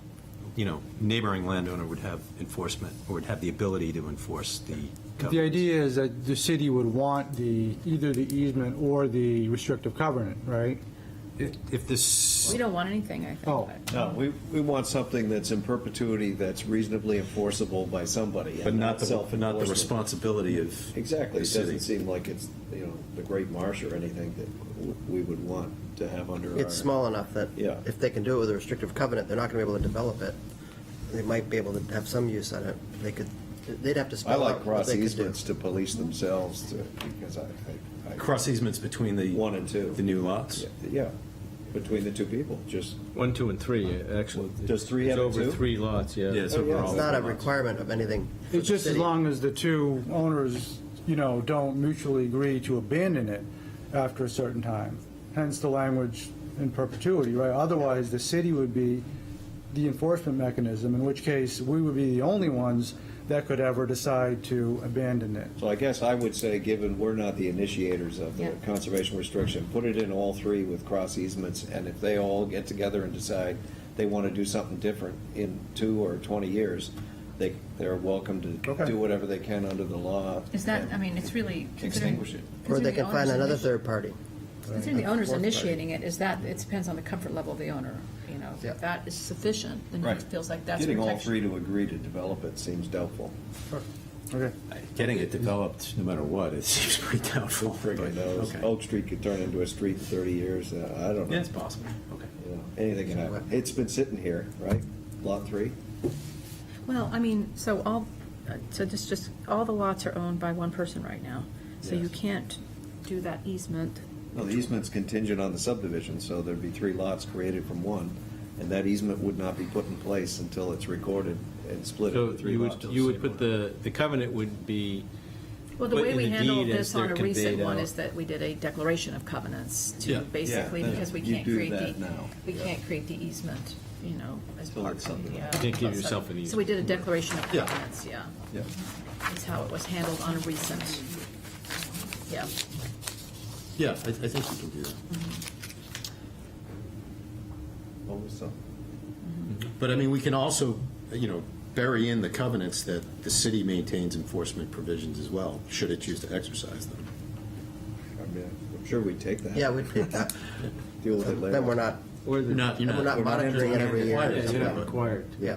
neighboring landowner would have enforcement, or would have the ability to enforce the covenants. The idea is that the city would want either the easement or the restrictive covenant, right? If this, We don't want anything, I think. Oh. No, we want something that's in perpetuity, that's reasonably enforceable by somebody. but and not the self-enforcement. responsibility of Exactly. the It city. doesn't seem like it's, the Great Marsh or anything that we would want to have under our. It's small enough that Yeah. if they can do it with a restrictive covenant, they're not going to be able to develop it. They might be able to have some use on it. They'd have to I spell like out what cross they could do. easements to police themselves, because I Cross easements between the 1 and 2. the new lots. Yeah, between the two people, just. 1, 2, and 3, actually. Does 3 have It's it over too? 3 lots, yeah. Yeah, it's Oh, over yeah. all It's the not a lots. requirement of anything for It's the just as city. long as the two owners, don't mutually agree to abandon it after a certain time. Hence the language in perpetuity, right? Otherwise, the city would be the enforcement mechanism, in which case we would be the only ones that could ever decide to abandon it. So I guess I would say, given we're not the initiators of the Yeah. conservation restriction, put it in all 3 with cross easements, and if they all get together and decide they want to do something different in 2 or 20 years, they're welcome to Okay. do whatever they can under the law. Is that, it's really considering. Extinguish it. Or they considering can the find owner's another initi- third party. Considering the owner's Fourth party. initiating it, it depends on the comfort level of the owner, Yeah. If that is sufficient, then Right. he feels like that's Getting all protection. 3 to agree to develop it seems doubtful. Okay. Getting it developed, no matter what, it seems pretty doubtful. Friggin' knows. Okay. Oak Street could turn into a street in 30 years, I don't know. Yeah, it's possible. Okay. Anything can happen. It's been sitting here, right? Lot 3? Well, so just all the lots are owned by one person right now. So you Yes. can't do that easement. No, the easement's contingent on the subdivision, so there'd be 3 lots created from one, and that easement would not be put in place until it's recorded and split So into 3 you lots. would put the covenant would be, Well, the But way in we the handled deed, this as they're on a recent conveyed one out. is that we did a declaration of covenants Yeah. to basically, Yeah, because we you can't do create that now. we can't create the easement, as Till part it's of the. subdivided. You can't give yourself an So we did a declaration of Yeah. covenants, yeah. Yeah. Is how it was handled on a recent, yeah. Yeah, I think we can do that. Always so. But we can also, bury in the covenants that the city maintains enforcement provisions as well, should it choose to exercise them. I mean, I'm sure we'd take that. Yeah, we'd take that. Deal with it later. Then we're not, Or the- You're not we're not monitoring it every year. Yeah, you're not required. Yeah,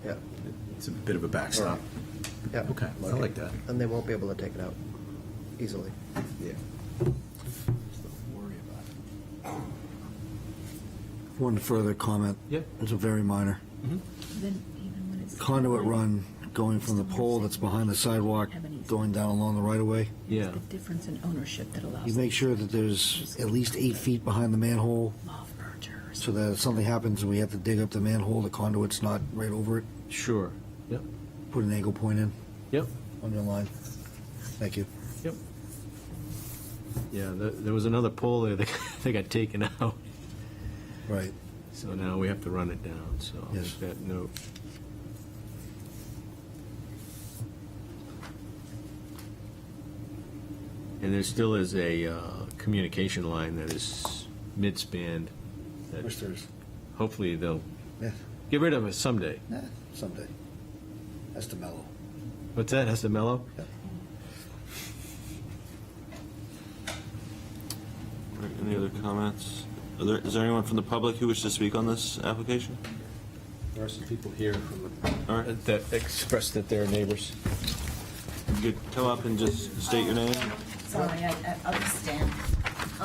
yeah. It's a bit of a backstop. Yeah. Okay, I like that. And they won't be able to take it out easily. Yeah. One further comment. Yeah. It's a very minor. Then even when it's. Conduit run going from the pole that's behind the sidewalk, going down along the right-of-way. Yeah. The difference in ownership that allows. You make sure that there's at least 8 feet behind the manhole, Law of mergers. so that if something happens and we have to dig up the manhole, the conduit's not right over it. Sure. Yep. Put an angle point in Yep. on your line. Thank you. Yep. Yeah, there was another pole there that they got taken out. Right. So now we have to run it down, so I'll Yes. make that note. And there still is a communication line that is mid-span. that Which there's, Hopefully they'll yeah, get rid of it someday. someday. That's the mellow. What's that, has to mellow? Yeah. All right, any other comments? Is there anyone from the public who wishes to speak on this application? There are some people here from All right, That express that they're neighbors. you could come up and just state your name. Sorry, I'll just stand.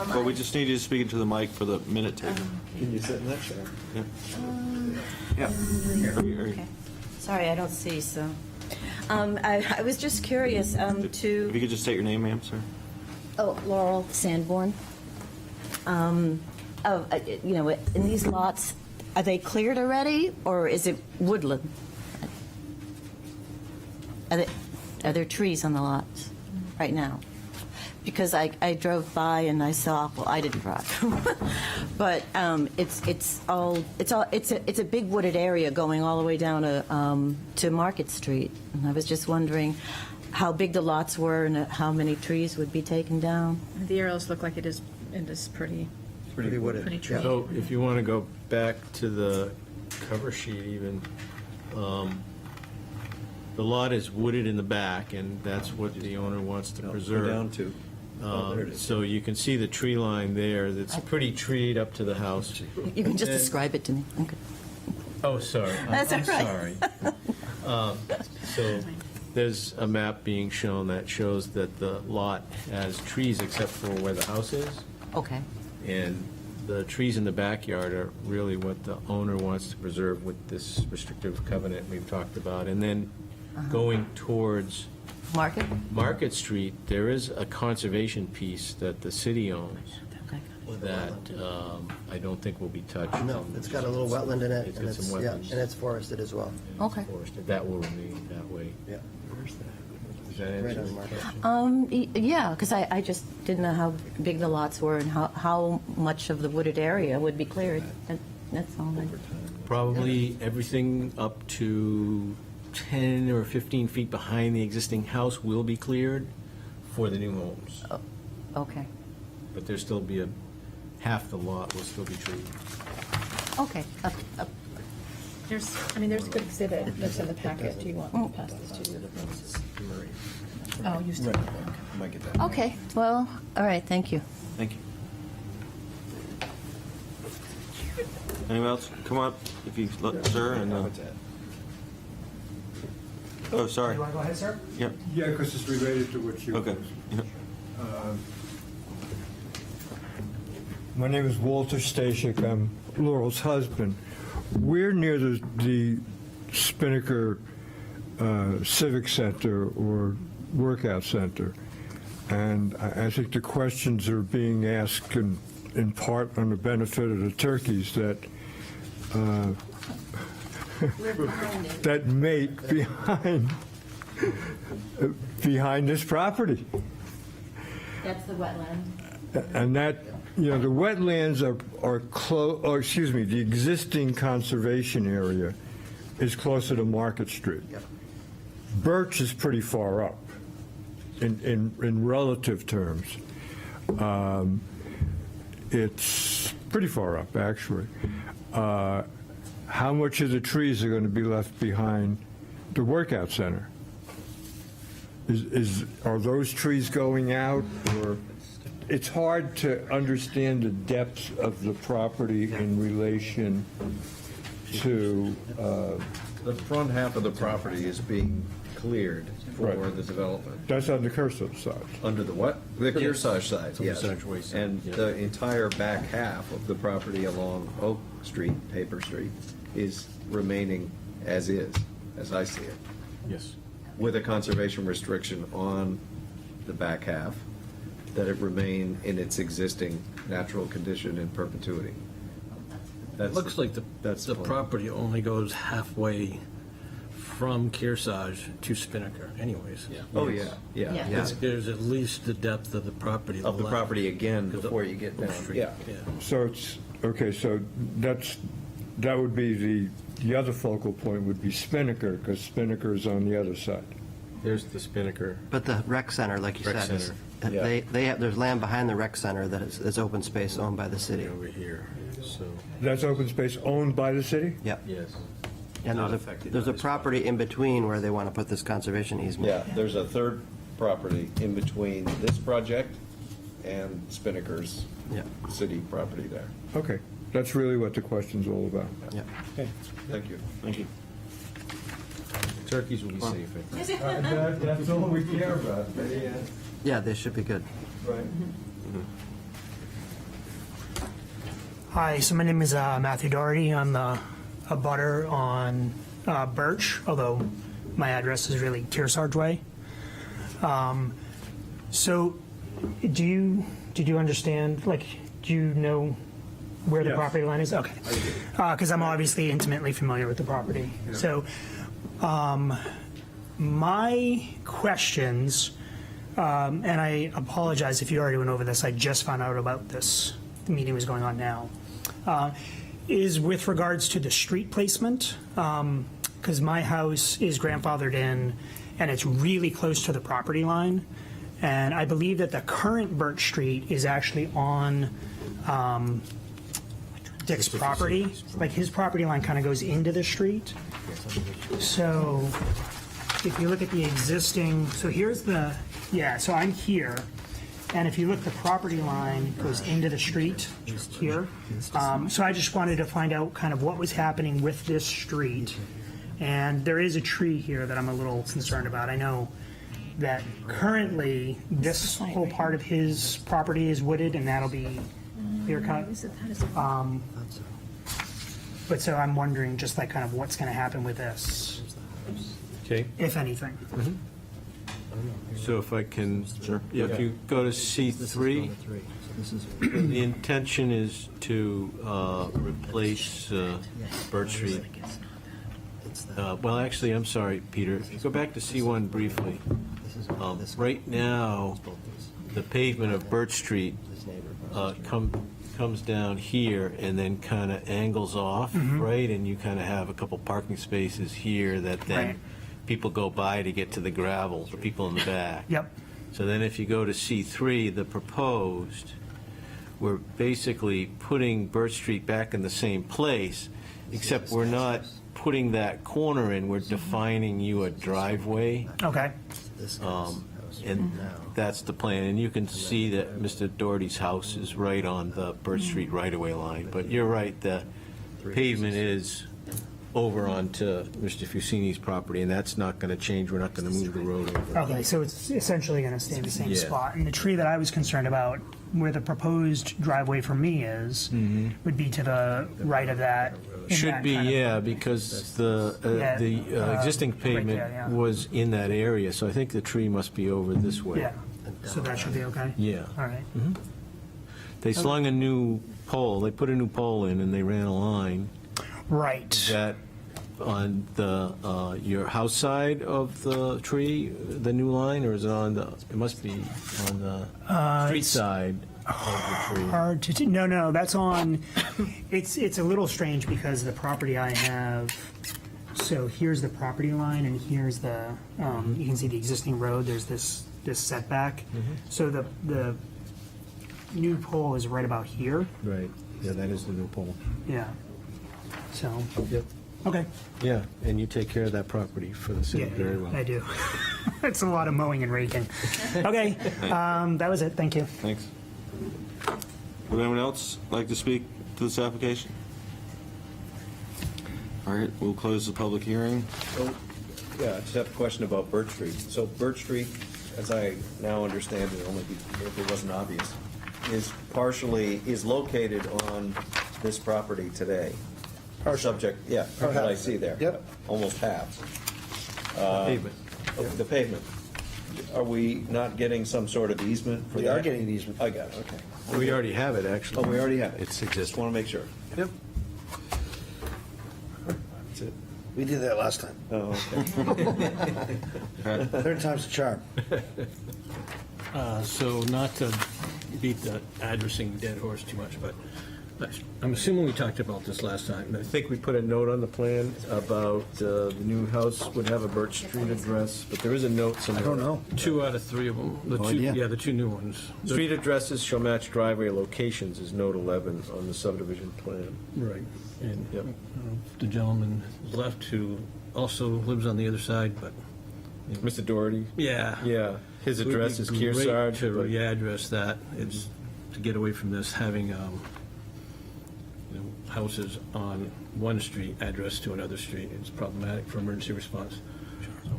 Well, we just need you to speak into the mic for the minute taken. Can you sit in that chair? Yeah. Okay. Sorry, I don't see, so. I was just curious If you could just state your name, ma'am, sir. oh, Laurel Sanborn. You know, in these lots, are they cleared already, or is it woodland? Are there trees on the lots right now? Because I drove by and I saw, well, I didn't drive, but it's a big wooded area going all the way down to Market Street. And I was just wondering how big the lots were and how many trees would be taken down. The aerials look like it is pretty Pretty wooded. Pretty tree. So if you want to go back to the cover sheet even, the lot is wooded in the back, and that's what the owner wants to Go preserve. down to, there it is. So you can see the tree line there, that's pretty treed up to the house. You can just And- describe it to me. Okay. Oh, sorry. That's all I'm right. sorry. So there's a map being shown that shows that the lot has trees except for where the house is. Okay. And the trees in the backyard are really what the owner wants to preserve with this restrictive covenant we've talked about. And then going towards Market? Market Street, there is a conservation piece that the city owns Okay. that I don't think will be touched. No, it's got a little wetland in it, It's and got some yeah, wetlands. and it's forested as well. Okay. Forested. That will remain that way. Yeah. Does that Right answer on your Market. question? Yeah, because I just didn't know how big the lots were and how much of the wooded area would be cleared. That's all. Probably everything up to 10 or 15 feet behind the existing house will be cleared for the new homes. Okay. But there'll still be half the lot will still be treated. Okay. Up. There's a good exhibit that's in the packet. Do you want me to pass this to you? Oh, you still. Might get that. Okay. Well, all right. Thank you. Thank you. Anyone else? Come up, if you, sir, and, oh, sorry. You want to go ahead, sir? Yep, Yeah, because it's related to what you. okay. Yep. My name is Walter Stashik. I'm Laurel's husband. We're near the Spinnaker Civic Center or Workout Center. And I think the questions are being asked in part on the benefit of the turkeys that that mate behind this property. That's the wetland. And that, you know, the wetlands are close, or excuse me, the existing conservation area is closer to Market Street. Birch is pretty far up in relative terms. It's pretty far up, actually. How much of the trees are going to be left behind the workout center? Are those trees going out, or? It's hard to understand the depth of the property in relation to, The front half of the property is being cleared for Right. the development. That's on the Kearsarge side. Under the what? The Kearsarge side, the yes. Kearsarge Way side, And yeah. the entire back half of the property along Oak Street, Paper Street, is remaining as is, as I see it, Yes. with a conservation restriction on the back half, that it remain in its existing natural condition in perpetuity. It looks like that's the plan. property only goes halfway from Kearsarge to Spinnaker anyways. Oh, yeah, yeah. Yeah. yeah. There's at least the depth of the property. Of the left. property again Because before you get down. Street, Yeah. So it's, okay, so that would be the other focal point would be Spinnaker, because Spinnaker is on the other side. There's the Spinnaker. But the rec center, like you Rec said, is, center. Yeah. they have, there's land behind the rec center that is open space owned by the city. Over here, so. That's open space owned by the city? Yep. Yes. And Not there's affected there's by a this property in between where they want to put this conservation easement. Yeah, there's a third property in between this project and Spinnaker's Yeah. city property there. Okay, that's really what the question's all about. Yeah. Thank you. Thank you. Turkeys will be safe, I think. That's all we care about. Yeah, they should be good. Right. Hi, so my name is Matthew Doherty. I'm a butter on Birch, although my address is really Kearsarge Way. So, did you understand? Like, do you know where the Yes. property line is? Okay, because I'm obviously intimately familiar with the property. So, my questions, and I apologize if you already went over this. I just found out about this. The meeting was going on now. Is with regards to the street placement, because my house is grandfathered in, and it's really close to the property line. And I believe that the current Birch Street is actually on Dick's property. Like, his property line kind of goes into the street. So if you look at the existing, so here's the, yeah, so I'm here. And if you look, the property line goes into the street here. So I just wanted to find out kind of what was happening with this street. And there is a tree here that I'm a little concerned about. I know that currently this whole part of his property is wooded, and that'll be clear cut. But so I'm wondering just like kind of what's going to happen with this, Okay, if anything. so if I can, yeah, if you go to C3, the intention is to replace Birch Street. Well, actually, I'm sorry, Peter. If you go back to C1 briefly, right now, the pavement of Birch Street comes down here and then kind of angles off, right? And you kind of have a couple parking spaces here that then Right. people go by to get to the gravel, the people in the back. Yep. So then if you go to C3, the proposed, we're basically putting Birch Street back in the same place, except we're not putting that corner in, we're defining you a driveway. Okay. And that's the plan. And you can see that Mr. Doherty's house is right on the Birch Street right-of-way line. But you're right, the pavement is over onto Mr. Fusini's property, and that's not going to change. We're not going to move the road over. Okay, so it's essentially going to stay in the same Yeah. spot. And the tree that I was concerned about, where the proposed driveway for me is, would be to the right of that. in Mm-hmm. Should that be, kind of- yeah, because the existing right there, pavement yeah. was in that area, so I think the tree must be over this way. Yeah, so that should be okay? Yeah. All right. They slung a new pole, they put a new pole in, and they ran a line Right. that on the, your house side of the tree, the new line, or is it on the, it must be on the street side of the tree? Hard to, no, that's on, it's a little strange because the property I have, so here's the property line and here's the, you can see the existing road, there's this setback. So the new pole is right about here, Right, yeah, that is the new pole. yeah. So, Yep. okay. Yeah, and you take care of that property for the city Yeah, very well. I do. It's a lot of mowing and raking. Okay, that was it, thank you. Thanks. Would anyone else like to speak to this application? All right, we'll close the public hearing. Yeah, I just have a question about Birch Street. So Birch Street, as I now understand it, only if it wasn't obvious, is located on this property today. Subject, yeah, what I see there. Yep. Almost half. Pavement. The pavement. Are we not getting some sort of easement for that? We are getting an easement. I got it, okay. We already have it, actually. Oh, we already have it. It's Just existing. want to make sure. Yep. That's it. We did that last time. Oh, okay. Third time's the charm. So not to beat the addressing dead horse too much, but I'm assuming we talked about this last time. I think we put a note on the plan about the new house would have a Birch Street address, but there is a note somewhere. I don't know. 2 out of 3 of them. The No two, idea. yeah, the 2 new ones. Street addresses shall match driveway locations is note 11 on the subdivision plan. Right. And Yep. the gentleman left who also lives on the other side, but. Mr. Doherty? Yeah. Yeah, his address is It would be great Kearsarge. to but- readdress that. It's to get away from this having, houses on one street addressed to another street. It's problematic for emergency response. So,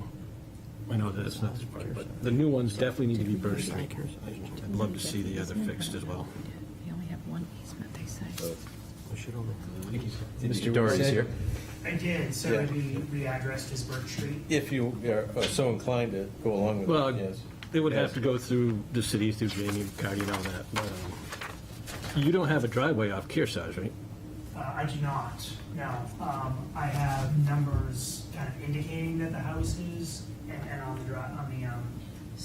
I know that it's not this part, but the new ones definitely need to be Birch Street. I'd love to see the other fixed as well. They only have one easement, they say. Mr. Doherty's here. I did, so it'd be readdressed as Birch Street. If you are so inclined to go along with it, well, yes. It would have to go through the city, through Jamie McCarty and all that. But, you don't have a driveway off Kearsarge, right? I do not, no. I have numbers kind of indicating that the house is, and on the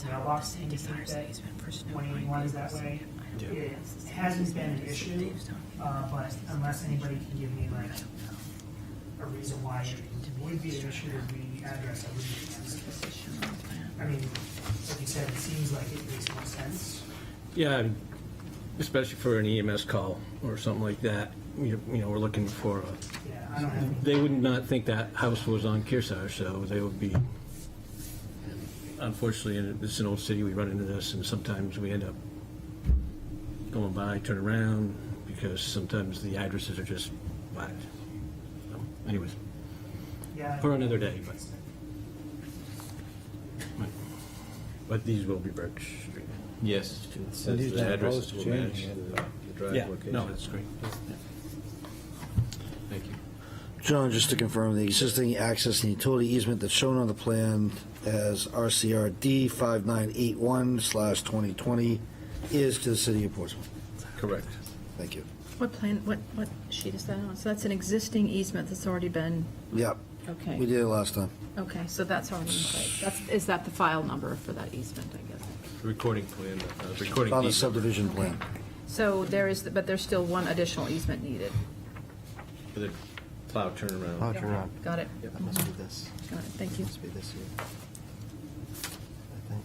mailbox indicate that 181 is that way. It hasn't been an issue, but unless anybody can give me like a reason why it would be an issue to re-address, I would be against it. I mean, like you said, it seems like it makes more sense. Yeah, especially for an EMS call or something like that. You know, we're looking for a, Yeah, I don't have. they would not think that house was on Kearsarge, so they would be, unfortunately, it's an old city, we run into this, and sometimes we end up going by, turn around, because sometimes the addresses are just whacked. So, anyways, Yeah. for another day, but these will be Birch Street. Yes. It says he's the not address opposed to will match changing the drive Yeah, location. no, that's great. Thank you. John, just to confirm, the existing access and utility easement that's shown on the plan as RCRD 5981/2020 is to the city of Portsmouth. Correct. Thank you. What plan, what sheet is that on? So that's an existing easement that's already been, Yep, okay. we did it last time. Okay, so that's already in place. Is that the file number for that easement, I guess? Recording plan, recording On the deed. subdivision plan. So there is, but there's still one additional easement needed. For the plow turnaround. Oh, turn around. Got it? It must be this. Got it, thank you. Must be this here. I think.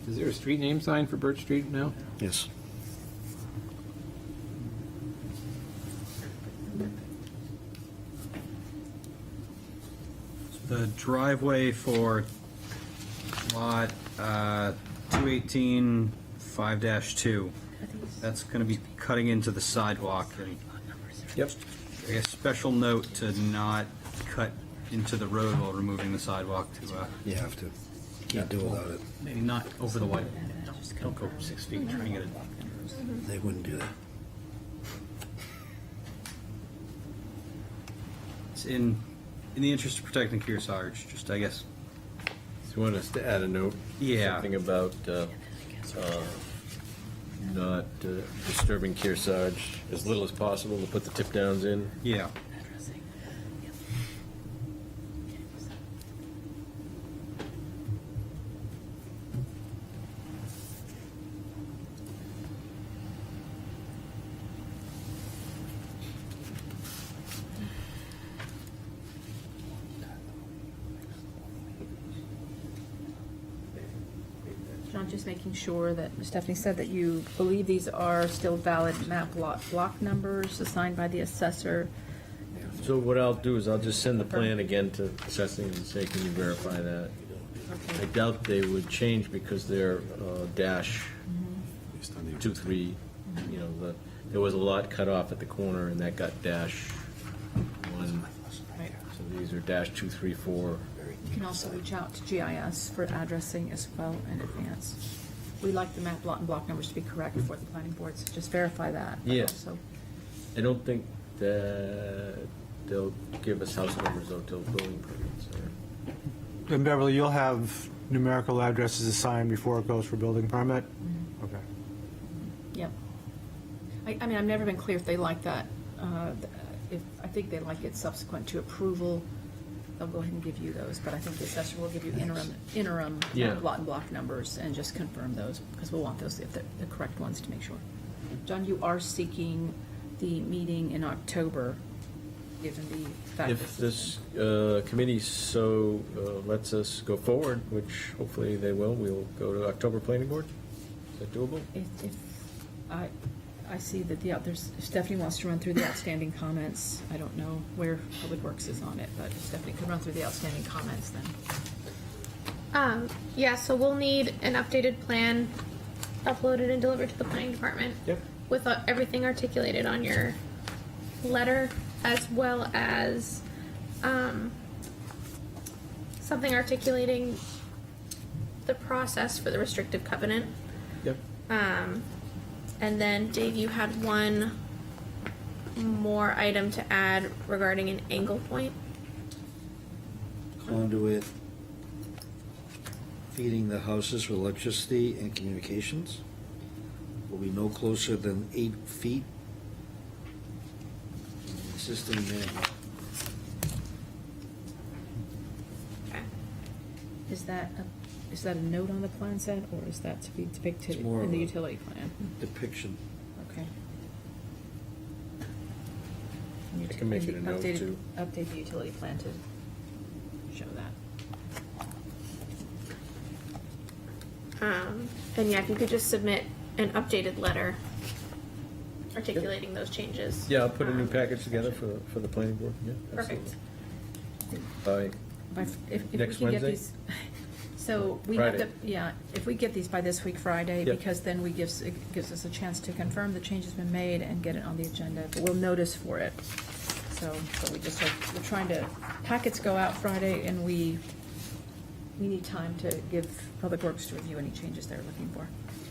Is there a street name sign for Birch Street now? Yes. The driveway for lot 218 5-2, that's going to be cutting into the sidewalk. And Yep. I guess special note to not cut into the road while removing the sidewalk to, You have to. Can't do without it. maybe not over the white. Don't go 6 feet trying to get it. They wouldn't do that. It's in the interest of protecting Kearsarge, just, I guess. So you want us to add a note? Yeah. Something about not disturbing Kearsarge as little as possible to put the tip downs in? Yeah. John, just making sure that Stephanie said that you believe these are still valid map block numbers assigned by the assessor. So what I'll do is I'll just send the plan again to assessing and say, can you verify that? I doubt they would change because they're dash 2-3, you know, there was a lot cut off at the corner, and that got dash 1. Right. So these are dash 2, 3, 4. You can also reach out to GIS for addressing as well in advance. We like the map lot and block numbers to be correct for the planning boards. Just verify that. but Yeah. also- I don't think that they'll give us house numbers though till building permits. And Beverly, you'll have numerical addresses assigned before it goes for building permit? Okay. Yep. I mean, I've never been clear if they like that. I think they like it subsequent to approval. They'll go ahead and give you those, but I think the assessor will give you interim Yeah. lot and block numbers and just confirm those, because we'll want those, if they're the correct ones, to make sure. John, you are seeking the meeting in October, given the fact that. If this committee so lets us go forward, which hopefully they will, we'll go to October planning board. Is that doable? If I see that there's, Stephanie wants to run through the outstanding comments. I don't know where Public Works is on it, but if Stephanie could run through the outstanding comments, then. Yeah, so we'll need an updated plan uploaded and delivered to the planning department. Yep. With everything articulated on your letter, as well as something articulating the process for the restrictive covenant. Yep. And then, Dave, you had one more item to add regarding an angle point. Conduit feeding the houses with electricity and communications will be no closer than 8 feet from the existing manhole. Okay. Is that a note on the plan set, or is that to be depicted It's more in of the a utility plan? Depiction. Okay. I can make it a note, too. Update the utility plan to show that. And yeah, if you could just submit an updated letter articulating those changes. Yeah, I'll put a new package together for the planning board. Yeah, Perfect. absolutely. If Next we can get Wednesday? these, so we have to, Friday. yeah, if we get these by this week, Friday, Yep. because then it gives us a chance to confirm the change has been made and get it on the agenda, but we'll notice for it. So we just, we're trying to, packets go out Friday, and we need time to give Public Works to review any changes they're looking for.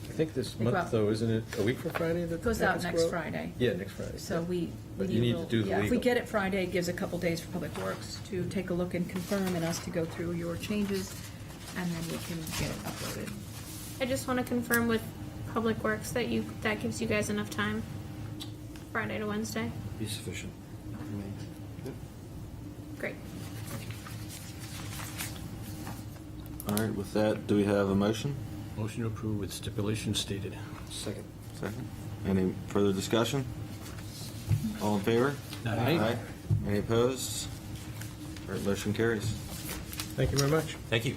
I think this They go month, out- though, isn't it a week from Friday? That It goes the out packets next go Friday. Yeah, next Friday. So we But need you a need to little- do the yeah, if we legal. get it Friday, it gives a couple days for Public Works to take a look and confirm, and us to go through your changes, and then we can get it uploaded. I just want to confirm with Public Works that that gives you guys enough time, Friday to Wednesday. Be sufficient. Great. All right, with that, do we have a motion? Motion to approve with stipulations stated. Second. Second. Any further discussion? All in favor? Aye. Any opposed? All right, motion carries. Thank you very much. Thank you.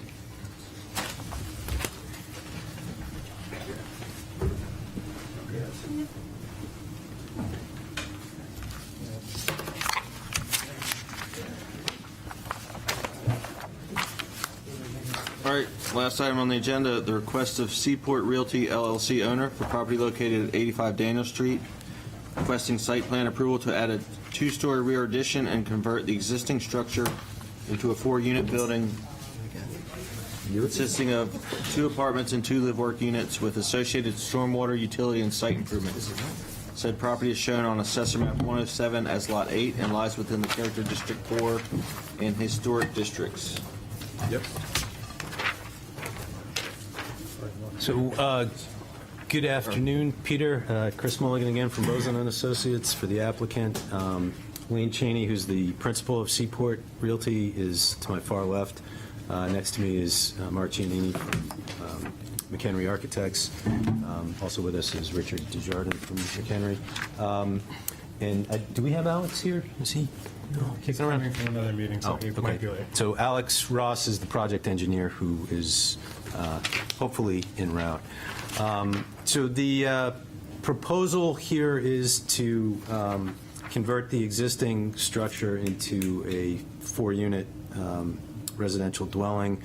All right, last item on the agenda, the request of Seaport Realty LLC owner for property located at 85 Daniel Street, requesting site plan approval to add a 2-story rear addition and convert the existing structure into a 4-unit building consisting of 2 apartments and 2 live-work units with associated stormwater, utility, and site improvements. Said property is shown on Assessor Map 107 as Lot 8 and lies within the Character District 4 and Historic Districts. Yep. So, good afternoon, Peter. Chris Mulligan again from Boson and Associates for the applicant. Wayne Cheney, who's the principal of Seaport Realty, is to my far left. Next to me is Mark Giannini from McHenry Architects. Also with us is Richard Desjardins from McHenry. And do we have Alex here? Is he? No, kicking around. From another meeting, so he might be late. So Alex Ross is the project engineer who is hopefully en route. So the proposal here is to convert the existing structure into a 4-unit residential dwelling.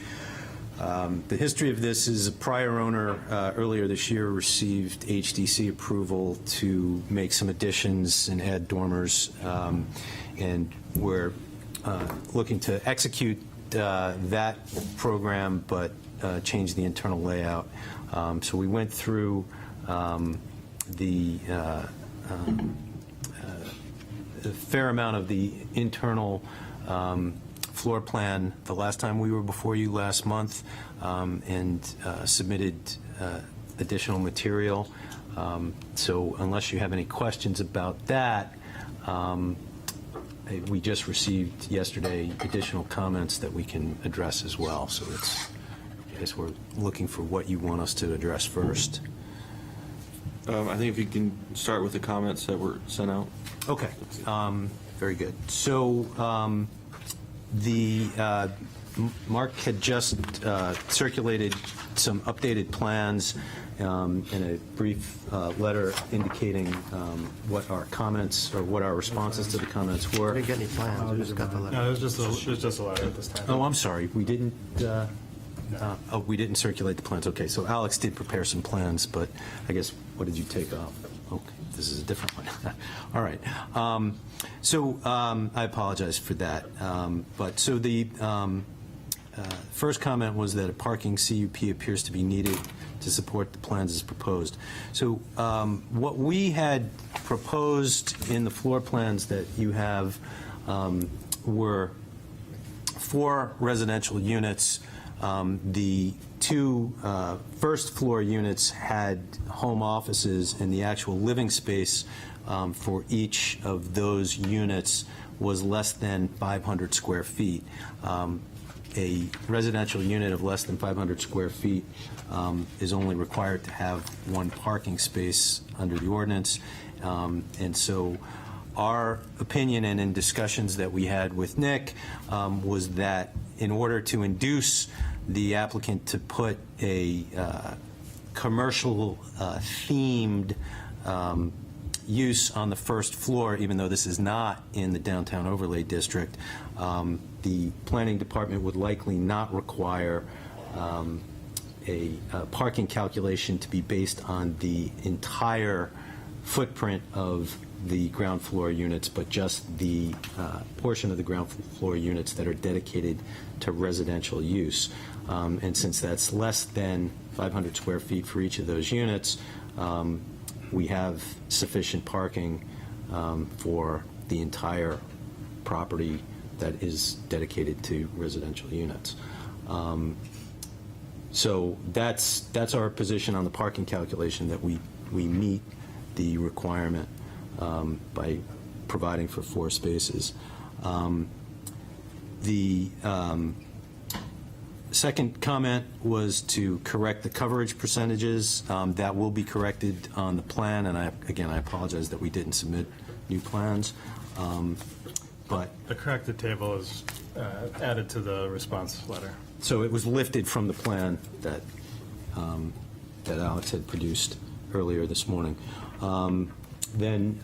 The history of this is a prior owner earlier this year received HDC approval to make some additions and add dormers, and we're looking to execute that program, but change the internal layout. So we went through the a fair amount of the internal floor plan the last time we were before you last month, and submitted additional material. So unless you have any questions about that, we just received yesterday additional comments that we can address as well. So it's, I guess we're looking for what you want us to address first. I think if you can start with the comments that were sent out. Okay, very good. So Mark had just circulated some updated plans in a brief letter indicating what our comments, or what our responses to the comments were. I didn't get any plans, I just got the letter. No, it was just a letter at this time. Oh, I'm sorry, we didn't, we didn't circulate the plans. Okay, so Alex did prepare some plans, but I guess, what did you take off? Okay, this is a different one. All right. I apologize for that. But so the first comment was that a parking CUP appears to be needed to support the plans as proposed. So what we had proposed in the floor plans that you have were 4 residential units. The 2 first floor units had home offices, and the actual living space for each of those units was less than 500 square feet. A residential unit of less than 500 square feet is only required to have 1 parking space under the ordinance. And so our opinion, and in discussions that we had with Nick, was that in order to induce the applicant to put a commercial themed use on the first floor, even though this is not in the downtown overlay district, the planning department would likely not require a parking calculation to be based on the entire footprint of the ground floor units, but just the portion of the ground floor units that are dedicated to residential use. And since that's less than 500 square feet for each of those units, we have sufficient parking for the entire property that is dedicated to residential units. So that's our position on the parking calculation, that we meet the requirement by providing for 4 spaces. The second comment was to correct the coverage percentages. That will be corrected on the plan, and I apologize that we didn't submit new plans. But the corrected table is added to the response letter. So it was lifted from the plan that that Alex had produced earlier this morning. Then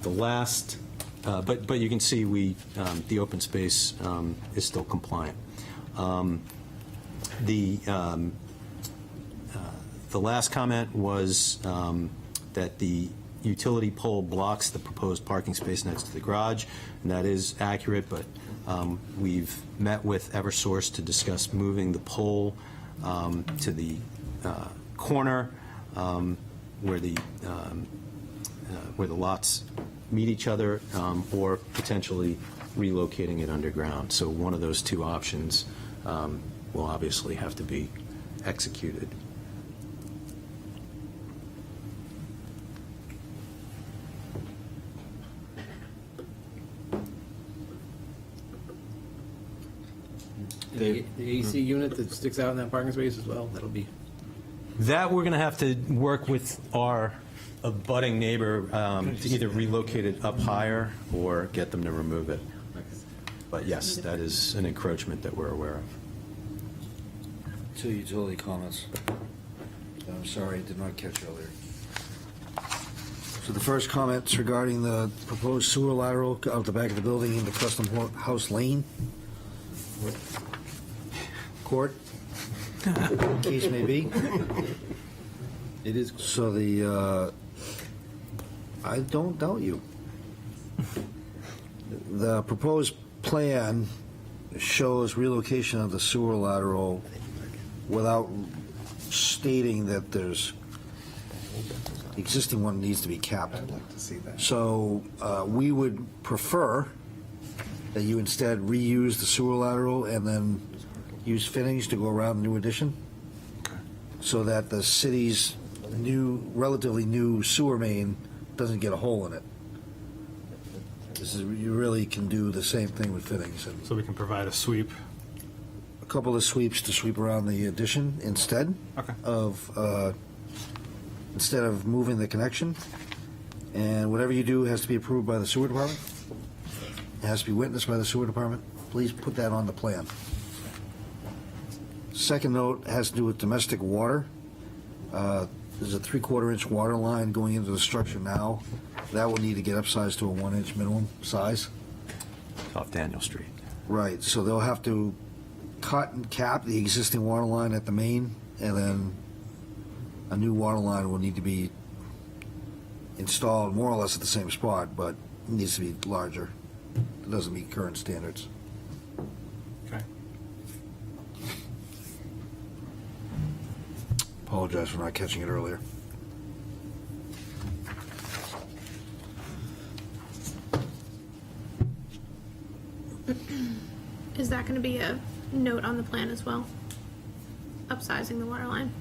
the last, but you can see the open space is still compliant. The last comment was that the utility pole blocks the proposed parking space next to the garage, and that is accurate, but we've met with Eversource to discuss moving the pole to the corner where the lots meet each other, or potentially relocating it underground. So one of those 2 options will obviously have to be executed. The AC unit that sticks out in that parking space as well, that'll be... That we're going to have to work with our abutting neighbor to either relocate it up higher or get them to remove it. But yes, that is an encroachment that we're aware of. 2 utility comments. I'm sorry, I did not catch earlier. So the first comment's regarding the proposed sewer lateral out the back of the building into Custom House Lane. Court? case may be. It is. So I don't doubt you. The proposed plan shows relocation of the sewer lateral without stating that the existing one needs to be capped. I'd like to see that. So we would prefer that you instead reuse the sewer lateral and then use fittings to go around the new addition, so that the city's relatively new sewer main doesn't get a hole in it. You really can do the same thing with fittings. So we can provide a sweep. A couple of sweeps to sweep around the addition instead of moving the connection. And whatever you do has to be approved by the sewer department. It has to be witnessed by the sewer department. Please put that on the plan. Second note has to do with domestic water. There's a 3/4-inch water line going into the structure now. That will need to get upsized to a 1-inch minimum size. Off Daniel Street. Right, so they'll have to cut and cap the existing water line at the main, and then a new water line will need to be installed more or less at the same spot, but it needs to be larger. It doesn't meet current standards. Okay. Apologize for not catching it earlier. Is that going to be a note on the plan as well? Upsizing the water line?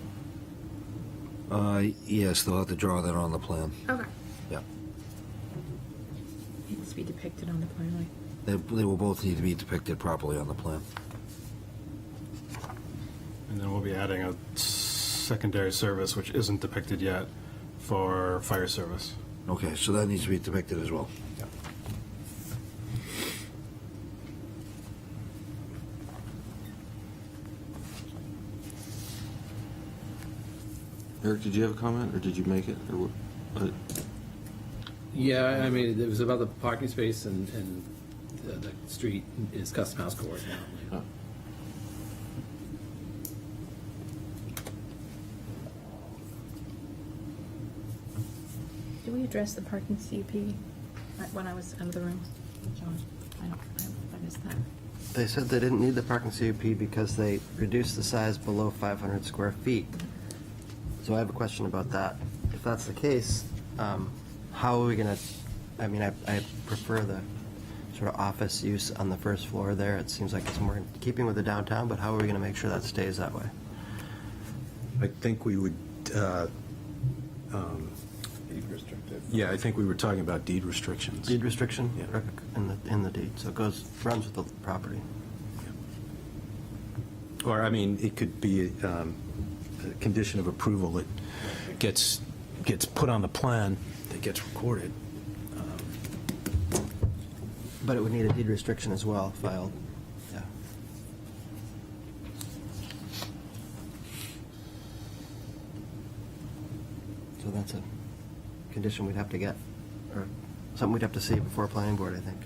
Yes, they'll have to draw that on the plan. Okay. Yeah. Needs to be depicted on the plan, right? They will both need to be depicted properly on the plan. And then we'll be adding a secondary service, which isn't depicted yet, for fire service. Okay, so that needs to be depicted as well. Eric, did you have a comment, or did you make it? Or what? Yeah, I mean, it was about the parking space and the street is custom house court now. Did we address the parking CUP when I was out of the room? John, I missed that. They said they didn't need the parking CUP because they reduced the size below 500 square feet. So I have a question about that. If that's the case, how are we going to, I mean, I prefer the sort of office use on the first floor there. It seems like it's more in keeping with the downtown, but how are we going to make sure that stays that way? I think we would, Deed restricted. yeah, I think we were talking about deed restrictions. Deed restriction? Yeah. In the deed, so it runs with the property. Or, I mean, it could be a condition of approval that gets put on the plan, that gets recorded. But it would need a deed restriction as well filed, yeah. So that's a condition we'd have to get, or something we'd have to see before planning board, I think.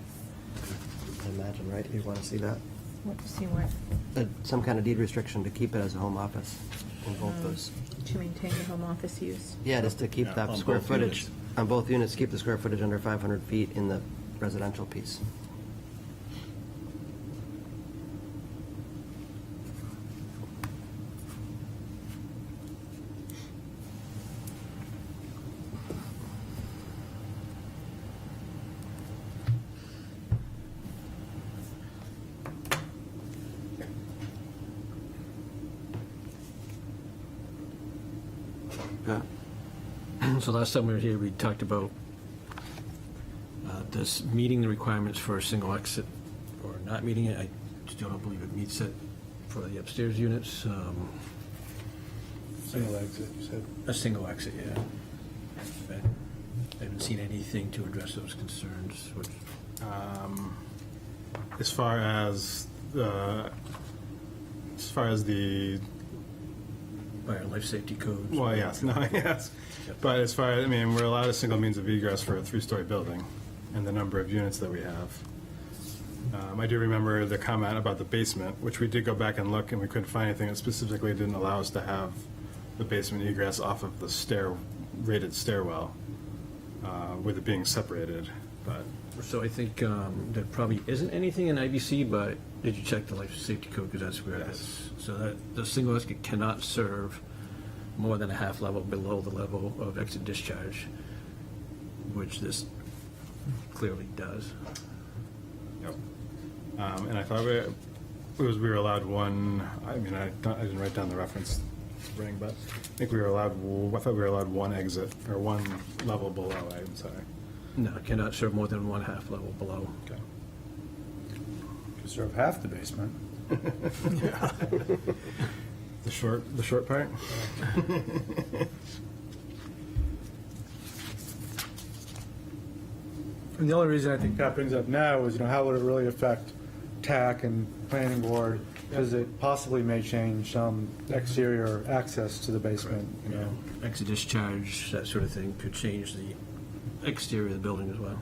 I imagine, right? You'd want to see that? What, see what? Some kind of deed restriction to keep it as a home office in both those. To maintain the home office use. Yeah, just to keep Yeah, that on square both footage, units. on both units, keep the square footage under 500 feet in the residential piece. Yeah. So last time we were here, we talked about this meeting the requirements for a single exit or not meeting it. I still don't believe it meets it for the upstairs units. Single exit, you said. A single exit, yeah. I haven't seen anything to address those concerns. Which, As far as the by our life safety codes. well, yes, no, yes. But as far as, I mean, we're allowed a single means of egress for a 3-story building, and the number of units that we have. I do remember the comment about the basement, which we did go back and look, and we couldn't find anything that specifically didn't allow us to have the basement egress off of the rated stairwell, with it being separated, but. So I think there probably isn't anything in IBC, but did you check the life safety code, because that's where it is. So that the single exit cannot serve more than a half level below the level of exit discharge, which this clearly does. Yep. And I thought we were allowed one, I mean, I didn't write down the reference ring, but I think I thought we were allowed one exit, or one level below, I'm sorry. No, it cannot serve more than one half level below. Okay. Could serve half the basement. The short part? And the only reason I think that brings up now is, how would it really affect TAC and planning board? Because it possibly may change some exterior access to the basement, Exit discharge, that sort of thing, could change the exterior of the building as well.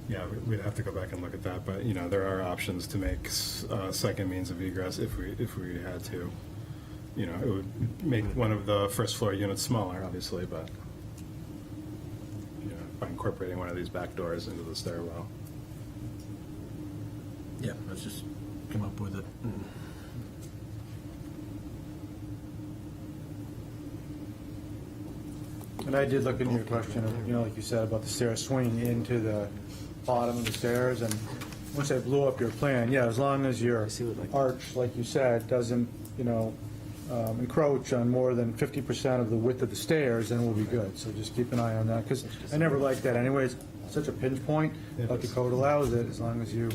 Yeah, we'd have to go back and look at that, but, there are options to make second means of egress if we had to. It would make one of the first floor units smaller, obviously, but, by incorporating one of these back doors into the stairwell. Yeah, let's just come up with it. And I did look into your question of, like you said, about the stair swinging into the bottom of the stairs, and once I blew up your plan, yeah, as long as your arch, like you said, doesn't, encroach on more than 50% of the width of the stairs, then we'll be good. So just keep an eye on that, because I never liked that anyways. Such a pinch point, but the code allows it as long as you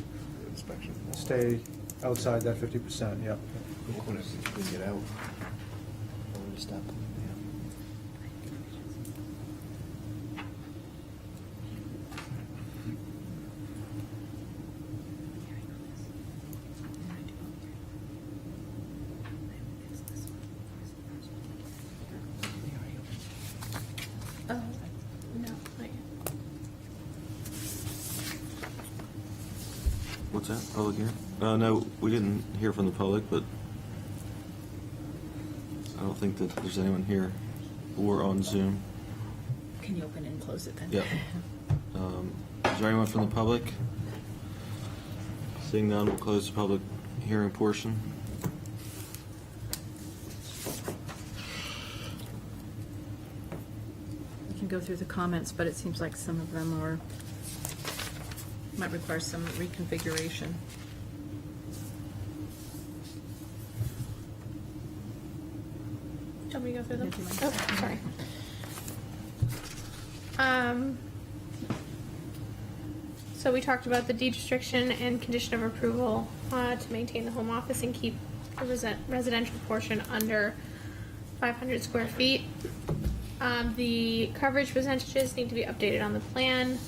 stay outside that 50%, yeah. Get out. Oh, no, not yet. What's that? Public hearing? No, we didn't hear from the public, but I don't think that there's anyone here or on Zoom. Can you open and close it then? Yep. Is there anyone from the public? Seeing none, we'll close the public hearing portion. We can go through the comments, but it seems like some of them might require some reconfiguration. Do you want me to go through them? Yeah, do you mind? Oh, sorry. So we talked about the deed restriction and condition of approval to maintain the home office and keep the residential portion under 500 square feet. The coverage percentages need to be updated on the plan.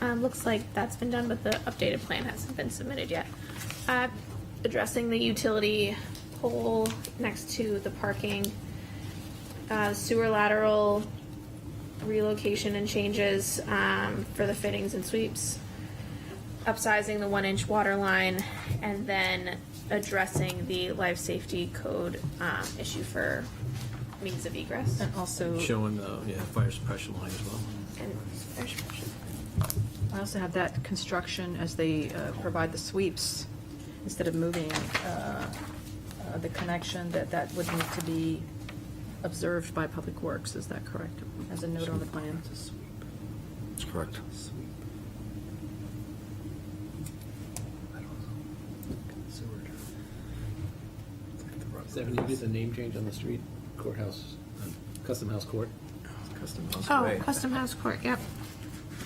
Looks like that's been done, but the updated plan hasn't been submitted yet. Addressing the utility pole next to the parking, sewer lateral relocation and changes for the fittings and sweeps, upsizing the 1-inch water line, and then addressing the life safety code issue for means of egress. And also, Showing the fire suppression line as well. And fire suppression. I also have that construction as they provide the sweeps, instead of moving the connection, that would need to be observed by Public Works. Is that correct? As a note on the plan? That's correct. Is that when you do the name change on the street? Courthouse, Custom House Court? Custom House Oh, Way. Custom House Court, yep.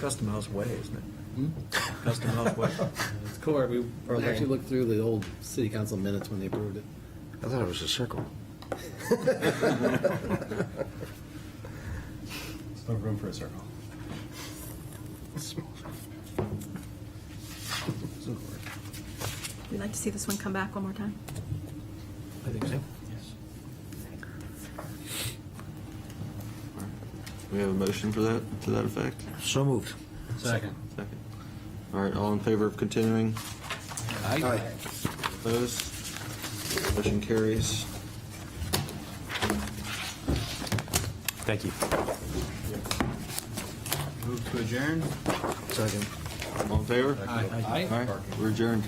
Custom House Way, isn't it? Custom House Way. It's court. We actually looked through the old city council minutes when they approved it. I thought it was a circle. There's no room for a circle. We'd like to see this one come back one more time. I think so. We have a motion for that, to that effect? So moved. Second. Second. All right, all in favor of continuing? Aye. Opposed? Motion carries. Thank you. Move to adjourn? Second. All in favor? Aye. All right, we're adjourned.